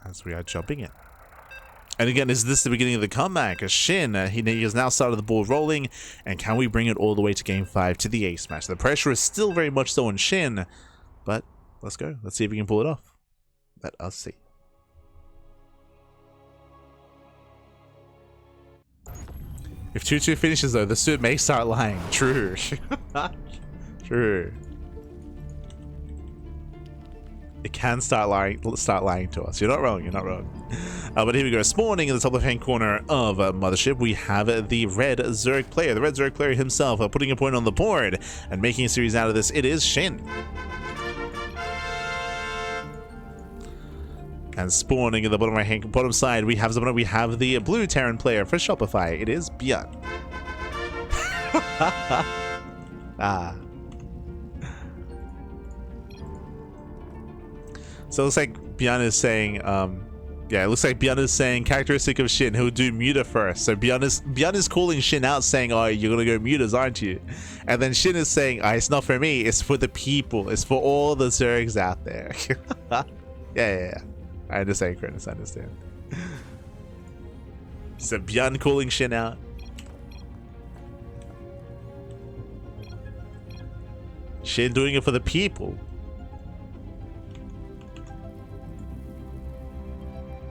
S1: As we are jumping in. And again, is this the beginning of the comeback? As SHIN, he has now started the ball rolling, and can we bring it all the way to Game 5 to the ace match? The pressure is still very much so on SHIN, but let's go. Let's see if we can pull it off. Let us see. If 2-2 finishes though, the suit may start lying. True. True. It can start lying to us. You're not wrong. You're not wrong. But here we go. Spawning in the top left-hand corner of Mothership, we have the red Zerg player. The red Zerg player himself putting a point on the board and making a series out of this. It is SHIN. And spawning in the bottom side, we have the blue Terran player for Shopify. It is ByuN. Ah. So it looks like ByuN is saying, yeah, it looks like ByuN is saying characteristic of SHIN, he'll do muta first. So ByuN is calling SHIN out, saying, oh, you're gonna go mutas, aren't you? And then SHIN is saying, oh, it's not for me, it's for the people, it's for all the Zergs out there. Yeah. I understand, Chris, I understand. So ByuN calling SHIN out. SHIN doing it for the people.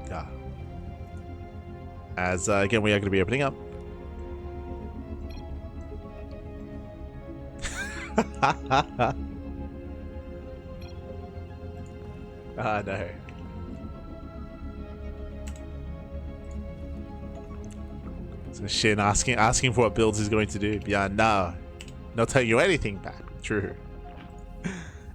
S1: Yeah. As again, we are going to be opening up. Ah, no. So SHIN asking for what builds he's going to do. Yeah, no. Not telling you anything bad. True.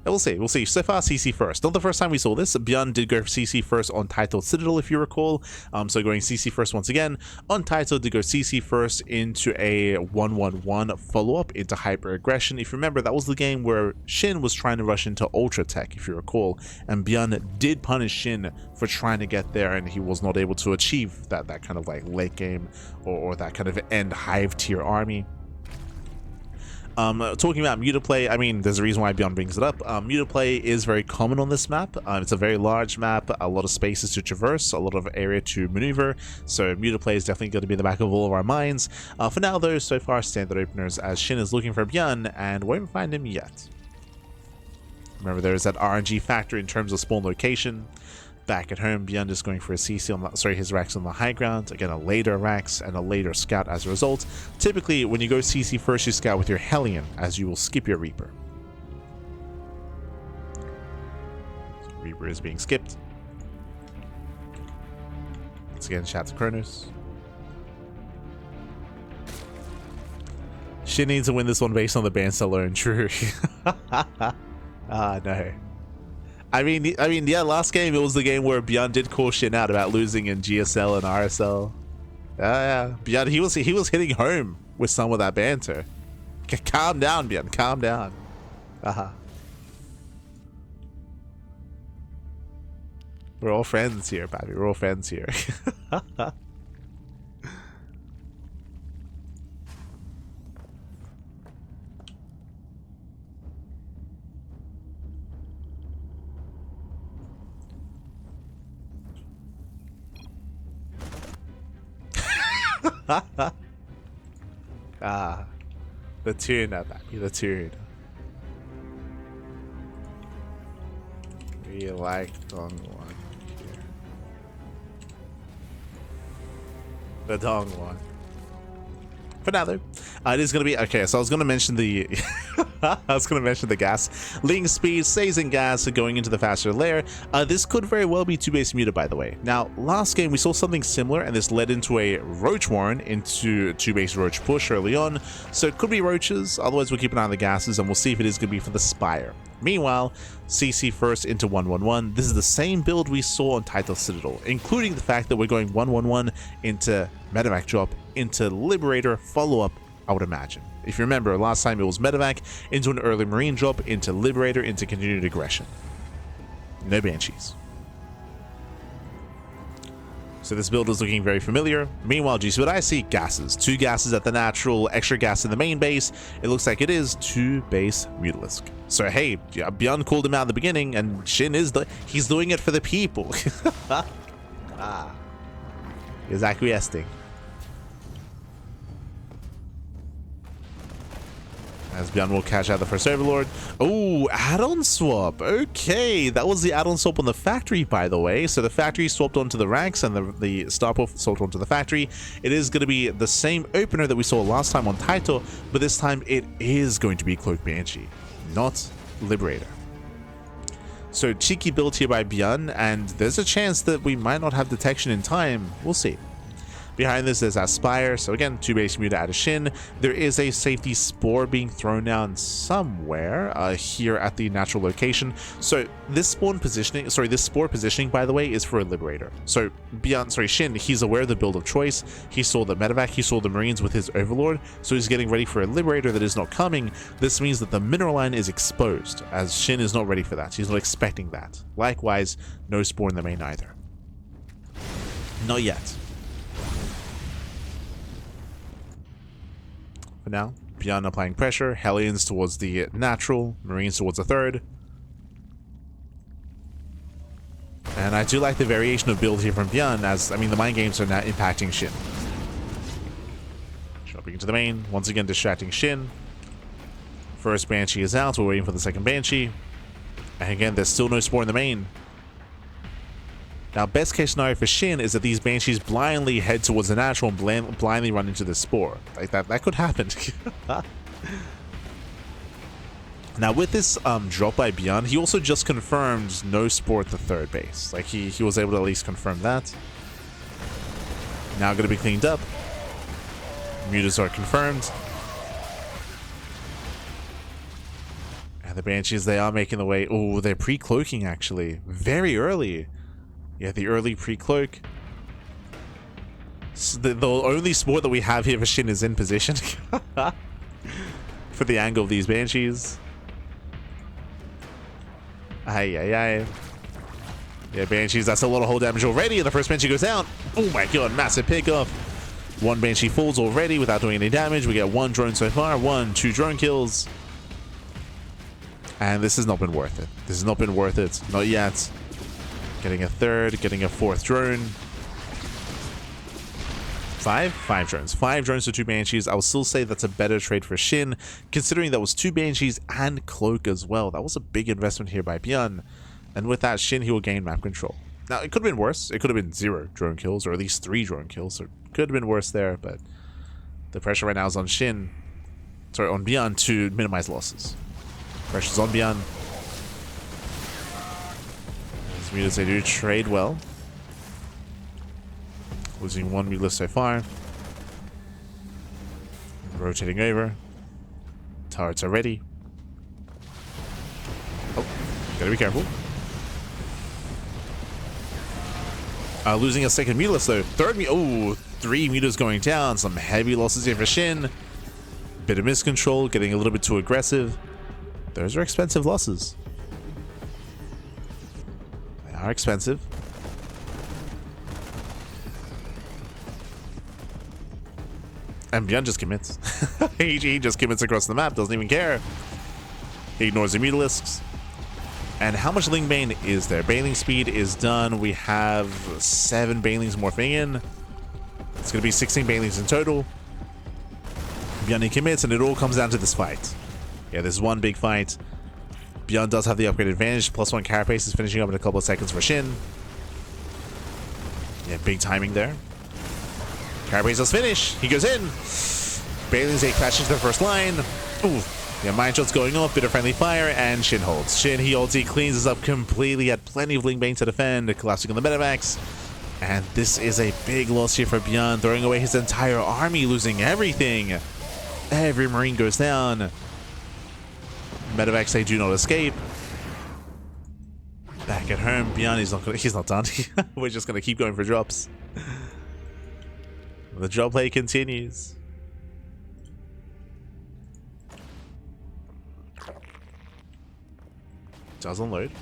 S1: We'll see. So far, CC first. Not the first time we saw this. ByuN did go for CC first on Titled Citadel, if you recall. So going CC first once again. Untitled did go CC first into a 1-1-1 follow-up into Hyper Aggression. If you remember, that was the game where SHIN was trying to rush into Ultra Tech, if you recall. And ByuN did punish SHIN for trying to get there, and he was not able to achieve that kind of like late game or that kind of end Hive tier army. Talking about mutaplay, I mean, there's a reason why ByuN brings it up. Mutaplay is very common on this map. It's a very large map, a lot of spaces to traverse, a lot of area to maneuver, so mutaplay is definitely going to be in the back of all of our minds. For now though, so far standard openers, as SHIN is looking for ByuN and won't find him yet. Remember, there's that RNG factor in terms of spawn location. Back at home, ByuN is going for a CC on his Rax on the high ground. Again, a later Rax and a later Scout as a result. Typically, when you go CC first, you Scout with your Hellion, as you will skip your Reaper. So Reaper is being skipped. Once again, shout to Kronos. SHIN needs to win this one based on the bans alone. True. Ah, no. I mean, yeah, last game, it was the game where ByuN did call SHIN out about losing in GSL and RSL. Yeah. ByuN, he was hitting home with some of that banter. Calm down, ByuN, calm down. We're all friends here, baby. We're all friends here. The tuna, baby, the tuna. We like Dong one here. The Dong one. For now, though, it is going to be okay. So I was going to mention the, the gas link speed, stays in gas, going into the faster layer. This could very well be 2-base muta, by the way. Now, last game we saw something similar, and this led into a Roach Warren into 2-base Roach push early on. So it could be Roaches. Otherwise, we'll keep an eye on the gases, and we'll see if it is going to be for the Spire. Meanwhile, CC first into 1-1-1. This is the same build we saw on Title Citadel, including the fact that we're going 1-1-1 into Medevac drop into Liberator follow-up, I would imagine. If you remember, last time it was Medevac into an early Marine drop into Liberator into Continued Aggression. No Banshees. So this build is looking very familiar. Meanwhile, do you see what I see? Gases. 2 gases at the natural, extra gas in the main base. It looks like it is 2 base Mutalisk. So hey, yeah, ByuN called him out at the beginning, and SHIN is he's doing it for the people. He's acquiescing. As ByuN will catch out the first Overlord. Oh, add-on swap. Okay, that was the add-on swap on the factory, by the way. So the factory swapped onto the ranks and the Starport swapped onto the factory. It is going to be the same opener that we saw last time on Taito, but this time it is going to be Cloak Banshee, not Liberator. So cheeky build here by ByuN, and there's a chance that we might not have detection in time. We'll see. Behind this is Aspire, so again, 2 base Muta out of SHIN. There is a safety spore being thrown down somewhere here at the natural location. So this spore positioning, by the way, is for a Liberator. So SHIN, he's aware of the build of choice. He saw the medevac, he saw the Marines with his Overlord, so he's getting ready for a Liberator that is not coming. This means that the mineral line is exposed, as SHIN is not ready for that. He's not expecting that. Likewise, no spore in the main either. Not yet. For now, ByuN applying pressure, Hellions towards the natural, Marines towards the third. And I do like the variation of build here from ByuN, as, I mean, the mind games are now impacting SHIN. Jumping into the main, once again distracting SHIN. First Banshee is out, we're waiting for the second Banshee. And again, there's still no spore in the main. Now, best case scenario for SHIN is that these Banshees blindly head towards the natural and blindly run into the spore. Like that could happen. Now, with this drop by ByuN, he also just confirmed no spore at the third base. Like, he was able to at least confirm that. Now going to be cleaned up. Mutas are confirmed. And the Banshees, they are making the way. Oh, they're pre-cloaking, actually. Very early. Yeah, the early pre-cloak. So the only sport that we have here for SHIN is in position. For the angle of these Banshees. Ay, ay, ay. Yeah, Banshees, that's a lot of hull damage already. And the first Banshee goes down. Oh my god, massive pickoff. 1 Banshee falls already without doing any damage. We get 1 drone so far. 2 drone kills. And this has not been worth it. This has not been worth it. Not yet. Getting a third, getting a 4th drone. 5 drones. 5 drones to 2 Banshees. I will still say that's a better trade for SHIN, considering that was 2 Banshees and Cloak as well. That was a big investment here by ByuN. And with that, SHIN, he will gain map control. Now, it could have been worse. It could have been 0 drone kills, or at least 3 drone kills. So it could have been worse there, but the pressure right now is on SHIN. Sorry, on ByuN to minimize losses. Pressure's on ByuN. Mutas, they do trade well. Losing 1 Mutas so far. Rotating over. Turrets are ready. Oh, gotta be careful. Losing a second Mutas though. Oh, 3 Mutas going down. Some heavy losses here for SHIN. Bit of miscontrol, getting a little bit too aggressive. Those are expensive losses. Are expensive. And ByuN just commits. he just commits across the map, doesn't even care. He ignores the Mutalisks. And how much Ling Bane is there? Baneling speed is done. We have 7 Banelings morphing in. It's going to be 16 Banelings in total. ByuN commits, and it all comes down to this fight. Yeah, there's one big fight. ByuN does have the upgrade advantage. +1 carapace is finishing up in a couple of seconds for SHIN. Yeah, big timing there. Carapace does finish. He goes in. Banelings 8 crashes to the first line. Ooh. Yeah, mine shots going off. Bit of friendly fire, and SHIN holds. SHIN, he ulti, cleans this up completely. Had plenty of Ling Bane to defend. Collapsing on the medevacs. And this is a big loss here for ByuN. Throwing away his entire army, losing everything. Every Marine goes down. Medevacs, they do not escape. Back at home, ByuN, he's not done. We're just gonna keep going for drops. The drop play continues. Does unload.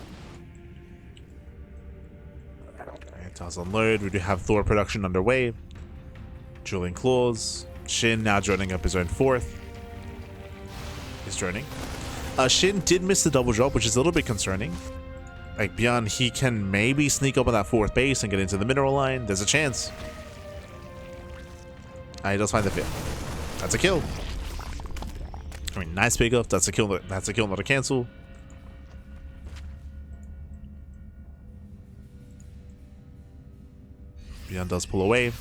S1: Does unload. We do have Thor production underway. Drilling claws. SHIN now joining up his own fourth. He's droning. SHIN did miss the double drop, which is a little bit concerning. Like, ByuN, he can maybe sneak up on that fourth base and get into the mineral line. There's a chance. He does find the fifth. That's a kill. I mean, nice pickup. That's a kill. That's a kill, not a cancel. ByuN does pull away.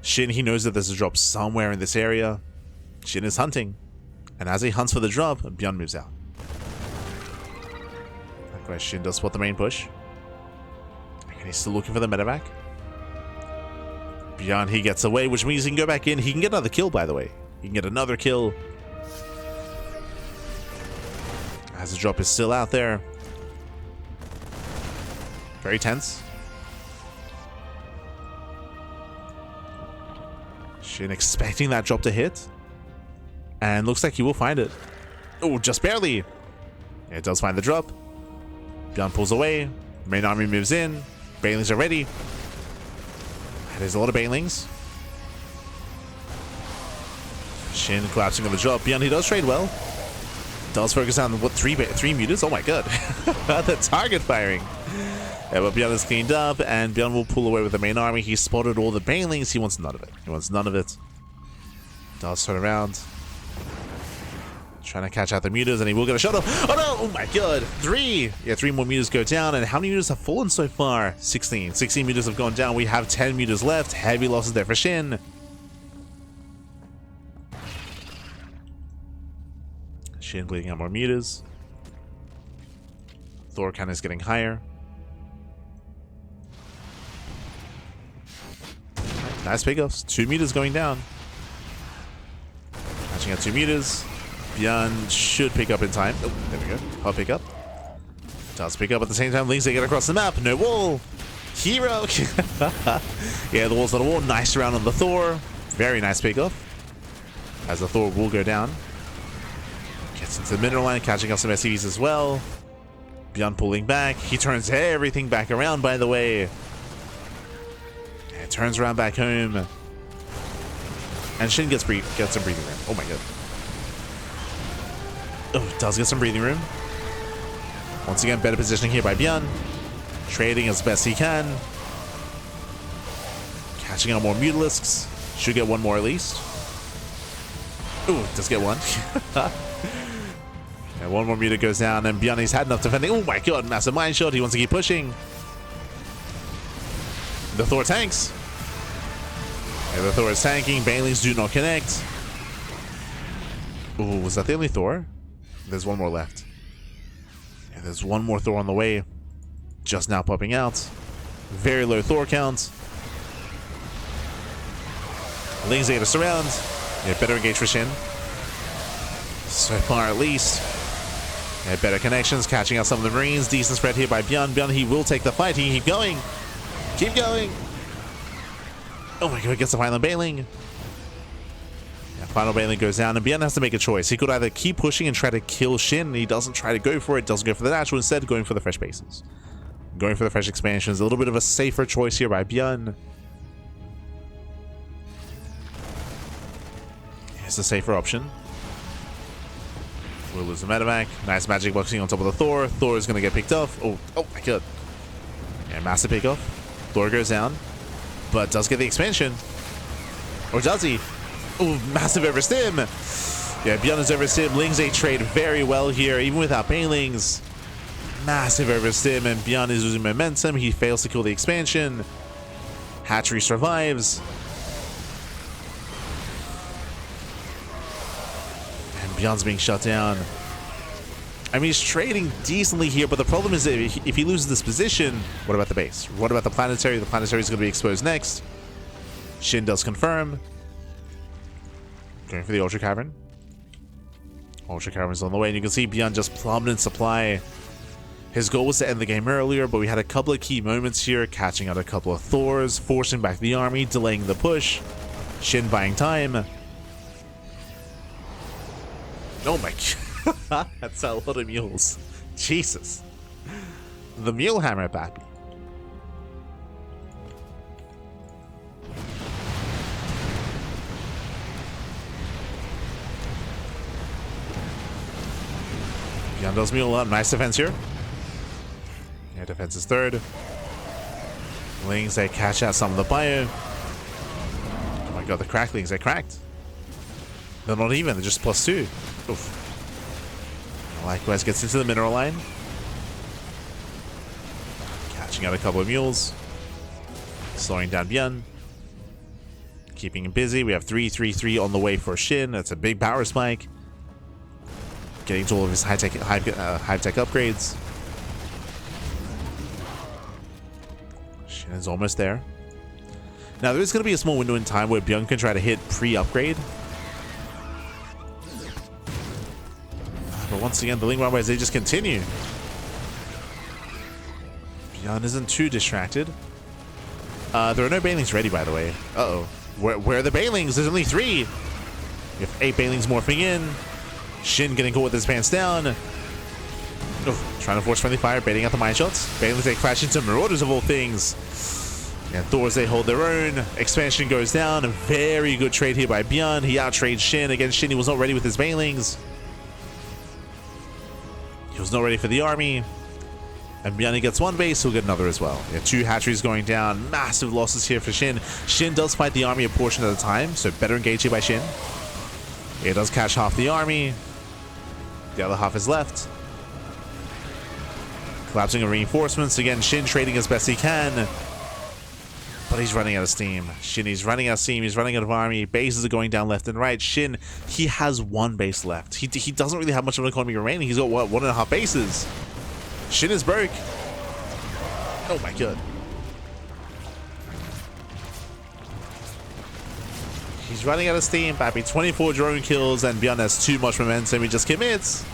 S1: SHIN, he knows that there's a drop somewhere in this area. SHIN is hunting. And as he hunts for the drop, ByuN moves out. Okay, SHIN does spot the main push. And he's still looking for the medevac. ByuN, he gets away, which means he can go back in. He can get another kill, by the way. He can get another kill. As the drop is still out there. Very tense. SHIN expecting that drop to hit. And looks like he will find it. Oh, just barely. It does find the drop. ByuN pulls away. Main army moves in. Banelings are ready. There's a lot of banelings. SHIN collapsing on the drop. ByuN, he does trade well. Does focus on what three mutas? Oh my god. The target firing. Yeah, but ByuN is cleaned up, and ByuN will pull away with the main army. He spotted all the banelings. He wants none of it. He wants none of it. Does turn around. Trying to catch out the mutas, and he will get a shot off. Oh no! Oh my god! 3! Yeah, 3 more mutas go down, and how many mutas have fallen so far? 16. 16 mutas have gone down. We have 10 mutas left. Heavy losses there for SHIN. SHIN bleeding out more mutas. Thor count is getting higher. Nice pickups. 2 mutas going down. Catching out 2 mutas. ByuN should pick up in time. Oh, there we go. Hot pick up. Does pick up at the same time. Links they get across the map. No wall. Hero. Yeah, the wall's not a wall. Nice round on the Thor. Very nice pickup. As the Thor will go down. Gets into the mineral line, catching up some SCVs as well. ByuN pulling back. He turns everything back around, by the way. And turns around back home. And SHIN gets some breathing room. Oh my god. Oh, does get some breathing room. Once again, better positioning here by ByuN. Trading as best he can. Catching out more Mutalisks. Should get one more at least. Ooh, does get one. And one more muta goes down, and ByuN, he's had enough defending. Oh my god, massive mine shot. He wants to keep pushing. The Thor tanks. Yeah, the Thor is tanking. Banelings do not connect. Ooh, was that the only Thor? There's one more left. Yeah, there's one more Thor on the way. Just now popping out. Very low Thor count. Lings get us around. Yeah, better engage for SHIN. So far, at least. Yeah, better connections, catching out some of the Marines. Decent spread here by ByuN. ByuN, he will take the fight. He keep going. Keep going. Oh my god, gets the final bailing. Yeah, final bailing goes down, and ByuN has to make a choice. He could either keep pushing and try to kill SHIN. He doesn't try to go for it. Doesn't go for the natural. Instead, going for the fresh bases. Going for the fresh expansions. A little bit of a safer choice here by ByuN. It's a safer option. We'll lose the medevac. Nice magic boxing on top of the Thor. Thor is going to get picked off. Oh my god. Yeah, massive pick off. Thor goes down, but does get the expansion. Or does he? Oh, massive overstim. Yeah, ByuN is overstim. Lings they trade very well here, even without banelings. Massive overstim, and ByuN is losing momentum. He fails to kill the expansion. Hatchery survives. ByuN's being shut down. I mean, he's trading decently here, but the problem is that if he loses this position, what about the base? What about the planetary? The planetary is going to be exposed next. SHIN does confirm. Going for the Ultra Cavern. Ultra Cavern's on the way, and you can see ByuN just plummeted in supply. His goal was to end the game earlier, but we had a couple of key moments here, catching out a couple of Thors, forcing back the army, delaying the push. SHIN buying time. Oh my god, that's a lot of mules. Jesus. The mule hammer, baby. ByuN does mule up. Nice defense here. Yeah, defense is third. Lings, they catch out some of the bio. Oh my god, the cracklings, they cracked. They're not even, they're just +2. Oof. Likewise gets into the mineral line. Catching out a couple of mules. Slowing down ByuN. Keeping him busy. We have 3-3-3 on the way for SHIN. That's a big power spike. Getting to all of his high-tech upgrades. SHIN is almost there. Now, there is going to be a small window in time where ByuN can try to hit pre-upgrade. But once again, the Ling Runways, they just continue. ByuN isn't too distracted. There are no Banelings ready, by the way. Uh-oh. Where are the Banelings? There's only 3. We have 8 Banelings morphing in. SHIN getting caught with his pants down. Oh, trying to force friendly fire, baiting out the mine shots. Banelings, they crash into Marauders of all things. And Thors, they hold their own. Expansion goes down. A very good trade here by ByuN. He outtrades SHIN. Against SHIN, he was not ready with his Banelings. He was not ready for the army. And ByuN gets 1 base, he'll get another as well. Yeah, 2 hatcheries going down. Massive losses here for SHIN. SHIN does fight the army a portion at a time, so better engaged here by SHIN. It does catch half the army. The other half is left. Collapsing of reinforcements. Again, SHIN trading as best he can. But he's running out of steam. SHIN, he's running out of steam. He's running out of army. Bases are going down left and right. SHIN, he has 1 base left. He doesn't really have much of an economy remaining. He's got, what, 1.5 bases. SHIN is broke. Oh my god. He's running out of steam, Pappy. 24 drone kills, and ByuN has too much momentum. He just commits.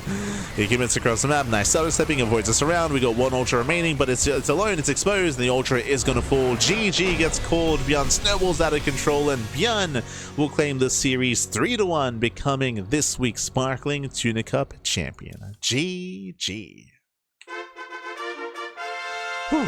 S1: He commits across the map. Nice solo stepping, avoids us around. We got 1 ultra remaining, but it's alone. It's exposed, and the ultra is going to fall. GG gets called. ByuN snowballs out of control, and ByuN will claim the series 3-1, becoming this week's Sparkling Tuna Cup champion. GG. Whew.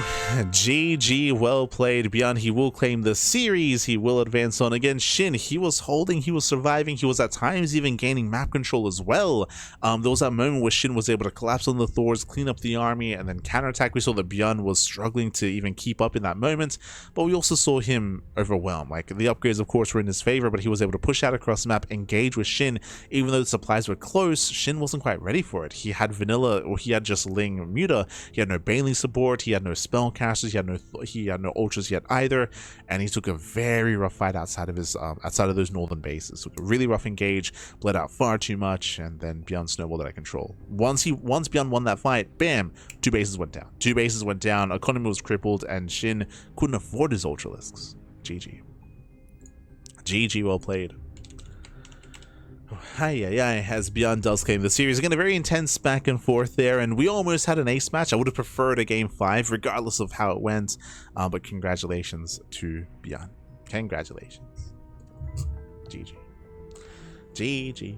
S1: GG, well played. ByuN, he will claim the series. He will advance on. Again, SHIN, he was holding, he was surviving. He was at times even gaining map control as well. There was that moment where SHIN was able to collapse on the Thors, clean up the army, and then counterattack. We saw that ByuN was struggling to even keep up in that moment, but we also saw him overwhelmed. Like, the upgrades, of course, were in his favor, but he was able to push out across the map, engage with SHIN. Even though the supplies were close, SHIN wasn't quite ready for it. He had vanilla, or he had just Ling Muta. He had no Baneling support. He had no spellcasters, he had no ultras yet either, and he took a very rough fight outside of his outside of those northern bases. Took a really rough engage, bled out far too much, and then ByuN snowballed out of control. Once ByuN won that fight, bam, 2 bases went down. 2 bases went down, economy was crippled, and SHIN couldn't afford his ultralisks. GG. GG, well played. As ByuN does claim the series. Again, a very intense back and forth there, and we almost had an ace match. I would have preferred a game 5, regardless of how it went, but congratulations to ByuN. Congratulations. GG. GG.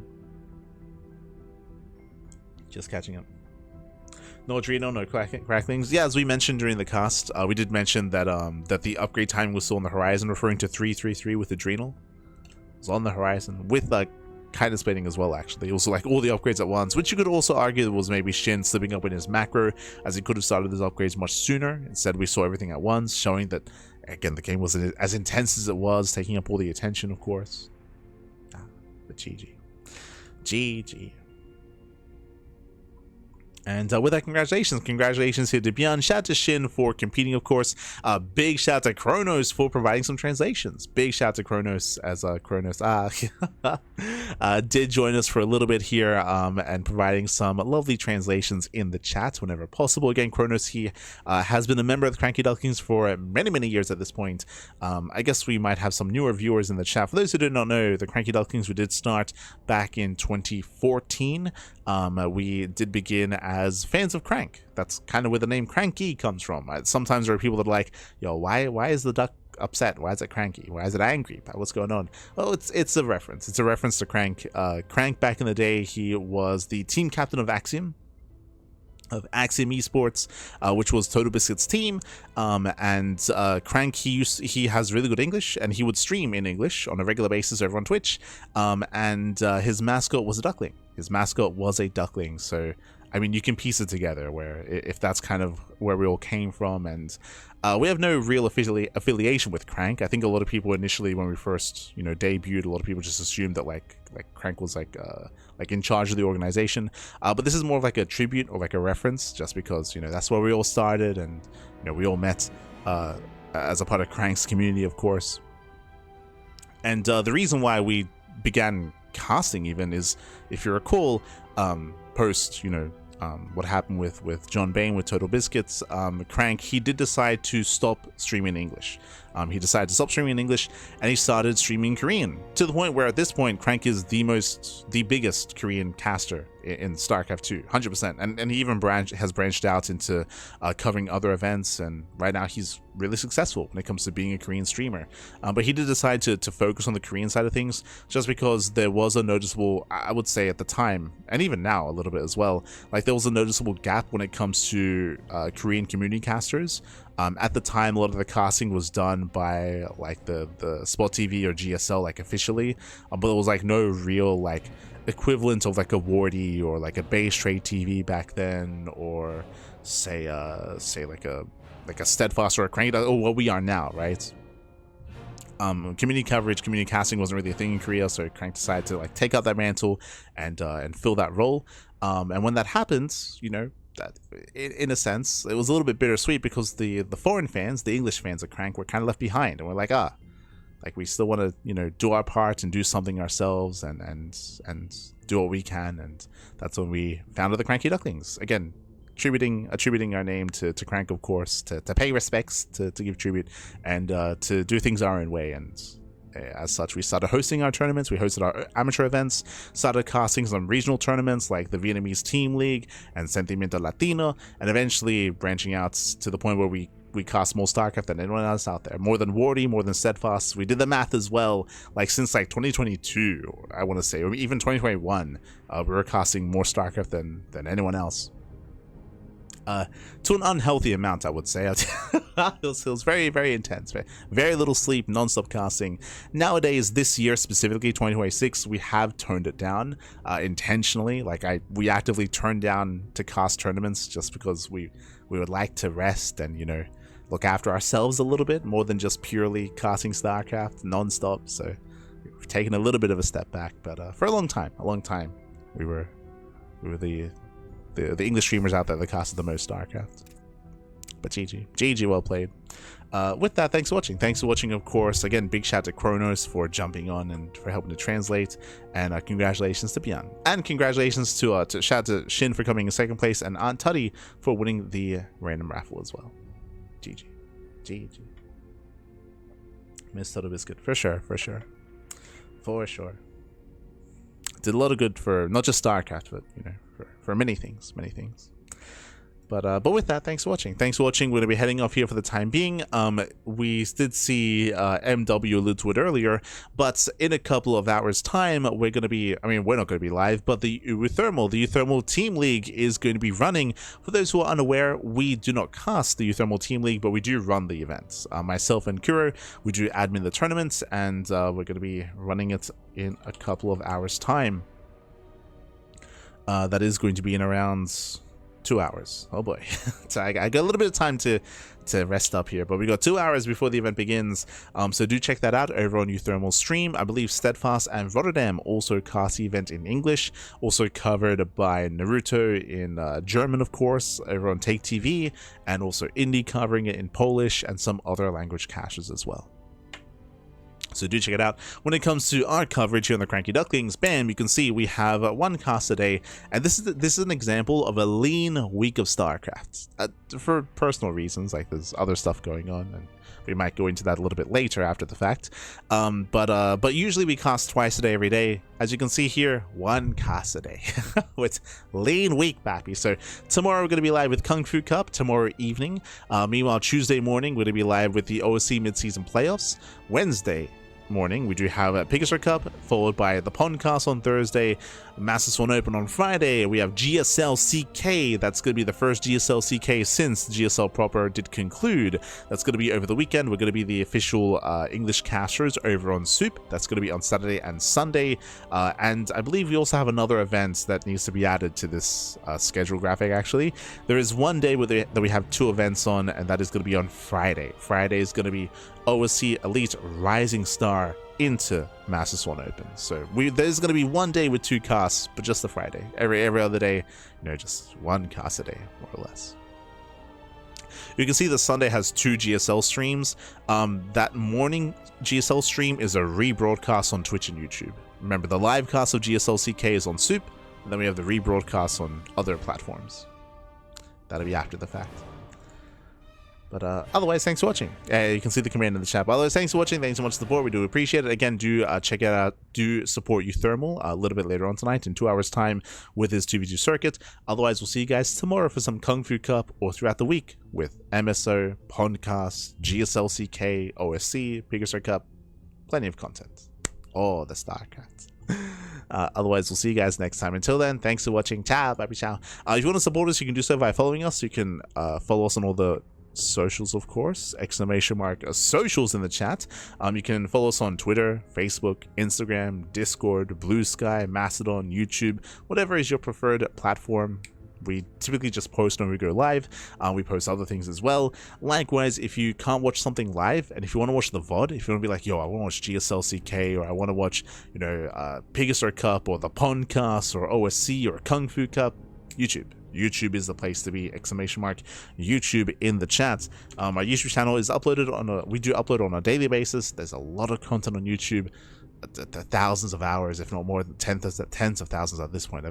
S1: Just catching up. No Adreno, no cracklings. Yeah, as we mentioned during the cast, we did mention that that the upgrade time was still on the horizon, referring to 3-3-3 with Adrenal. It was on the horizon with kind of splitting as well, actually. Also, like, all the upgrades at once, which you could also argue was maybe SHIN slipping up in his macro, as he could have started his upgrades much sooner. Instead, we saw everything at once, showing that, again, the game wasn't as intense as it was, taking up all the attention, of course. But GG. GG. And with that, congratulations here to ByuN. Shout out to SHIN for competing, of course. Big shout out to Kronos for providing some translations. Big shout out to Kronos, as Kronos did join us for a little bit here, and providing some lovely translations in the chat whenever possible. Again, Kronos, he has been a member of the Cranky Ducklings for many years at this point. I guess we might have some newer viewers in the chat. For those who did not know, the Cranky Ducklings, we did start back in 2014. We did begin as fans of Crank. That's kind of where the name Cranky comes from. Sometimes there are people that are like, yo, why is the duck upset? Why is it cranky? Why is it angry? What's going on? Well, it's a reference. It's a reference to Crank. Crank, back in the day, he was the team captain of Axiom Esports, which was Total Biscuit's team, and Crank, he has really good English, and he would stream in English on a regular basis over on Twitch, and his mascot was a duckling. So I mean, you can piece it together where if that's kind of where we all came from. And we have no real affiliation with Crank. I think a lot of people initially, when we first, you know, debuted, a lot of people just assumed that like Crank was like in charge of the organization. But this is more of like a tribute or like a reference, just because, you know, that's where we all started, and you know, we all met as a part of Crank's community, of course. And the reason why we began casting even is, if you recall, post, you know, what happened with John Bain with Total Biscuits, Crank, he did decide to stop streaming in English. He decided to stop streaming in English, and he started streaming Korean, to the point where at this point Crank is the biggest Korean caster in StarCraft 2, 100%. And he even has branched out into covering other events, and right now he's really successful when it comes to being a Korean streamer. But he did decide to focus on the Korean side of things, just because there was a noticeable, I would say at the time, and even now a little bit as well, like there was a noticeable gap when it comes to Korean community casters. At the time, a lot of the casting was done by like the Spot TV or GSL, like officially, but there was like no real like equivalent of like a Wardy or like a Base Trade TV back then, or say like a Steadfast or a Cranky, or what we are now, right? Community coverage, community casting wasn't really a thing in Korea, so Crank decided to like take out that mantle and fill that role. And when that happens, you know, that in a sense it was a little bit bittersweet, because the foreign fans, the English fans of Crank, were kind of left behind, and we're like, like we still want to, you know, do our part and do something ourselves and do what we can. And that's when we founded the Cranky Ducklings, again attributing our name to Crank, of course, to pay respects, to give tribute, and to do things our own way. And as such, we started hosting our tournaments, we hosted our amateur events, started casting some regional tournaments like the Vietnamese Team League and Sentimiento Latino, and eventually branching out to the point where we cast more StarCraft than anyone else out there, more than Wardy, more than Steadfast. We did the math as well, like since like 2022, I want to say, or even 2021, we were casting more StarCraft than anyone else. To an unhealthy amount, I would say. it was very, very intense. Very little sleep, non-stop casting. Nowadays, this year specifically, 2026, we have toned it down intentionally. Like we actively turned down to cast tournaments just because we would like to rest and, you know, look after ourselves a little bit more than just purely casting StarCraft non-stop. So we've taken a little bit of a step back, but for a long time, we were the English streamers out there that casted the most StarCraft. But GG, well played. With that, thanks for watching. Thanks for watching, of course. Again, big shout to Kronos for jumping on and for helping to translate. And congratulations to ByuN. And congratulations to shout to SHIN for coming in second place, and Aunt Tutty for winning the random raffle as well. GG. Miss Total Biscuit, for sure. Did a lot of good for not just StarCraft, but, you know, for many things. But with that, thanks for watching. We're going to be heading off here for the time being. We did see MW allude to it earlier, but in a couple of hours' time, we're going to be, I mean, we're not going to be live, but the Euthermal Team League is going to be running. For those who are unaware, we do not cast the Euthermal Team League, but we do run the events. Myself and Kuro, we do admin the tournaments, and we're going to be running it in a couple of hours' time. That is going to be in around 2 hours. Oh boy. So I got a little bit of time to rest up here, but we got 2 hours before the event begins. So do check that out over on Euthermal's stream. I believe Steadfast and Rotterdam also cast the event in English, also covered by Naruto in German, of course, over on Take TV, and also Indie covering it in Polish and some other language caches as well. So do check it out. When it comes to our coverage here on the Cranky Ducklings, bam, you can see we have one cast a day, and this is an example of a lean week of StarCraft. For personal reasons, like there's other stuff going on, and we might go into that a little bit later after the fact. But usually we cast twice a day every day. As you can see here, one cast a day. With lean week, bappy. So tomorrow we're going to be live with Kung Fu Cup tomorrow evening. Meanwhile, Tuesday morning we're going to be live with the OSC mid-season playoffs. Wednesday, morning, we do have a Tuna Cup, followed by the podcast on Thursday, Master Swan Open on Friday. We have GSL CK. That's going to be the first GSL CK since GSL proper did conclude. That's going to be over the weekend. We're going to be the official English casters over on Soup. That's going to be on Saturday and Sunday. And I believe we also have another event that needs to be added to this schedule graphic, actually. There is one day that we have 2 events on, and that is going to be on Friday. Friday is going to be OSC Elite Rising Star into Master Swan Open. So there's going to be one day with 2 casts, but just the Friday. Every other day, just 1 cast a day, more or less. You can see the Sunday has 2 GSL streams. That morning GSL stream is a rebroadcast on Twitch and YouTube. Remember, the live cast of GSL CK is on Soup, and then we have the rebroadcast on other platforms. That'll be after the fact. But otherwise, thanks for watching. You can see the command in the chat. But otherwise, thanks for watching. Thanks so much for the support. We do appreciate it. Again, do check it out. Do support Uthermal a little bit later on tonight in 2 hours' time with his 2v2 circuit. Otherwise, we'll see you guys tomorrow for some Kung Fu Cup or throughout the week with MSO, Podcast, GSL CK, OSC, Tuna Cup. Plenty of content. Oh, the StarCraft. Otherwise, we'll see you guys next time. Until then, thanks for watching. Ciao, bye, ciao. If you want to support us, you can do so by following us. You can follow us on all the socials, of course, socials in the chat. You can follow us on Twitter, Facebook, Instagram, Discord, Blue Sky, Mastodon, YouTube, whatever is your preferred platform. We typically just post when we go live. We post other things as well. Likewise, if you can't watch something live, and if you want to watch the VOD, if you want to be like, yo, I want to watch GSL CK, or I want to watch, Tuna Cup, or the Podcast, or OSC, or Kung Fu Cup, YouTube is the place to be, ! YouTube in the chat. Our YouTube channel is uploaded we do upload on a daily basis. There's a lot of content on YouTube, thousands of hours, if not more than tens of thousands at this point.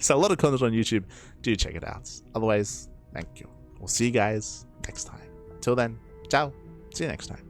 S1: So a lot of content on YouTube. Do check it out. Otherwise, thank you. We'll see you guys next time. Till then, ciao. See you next time.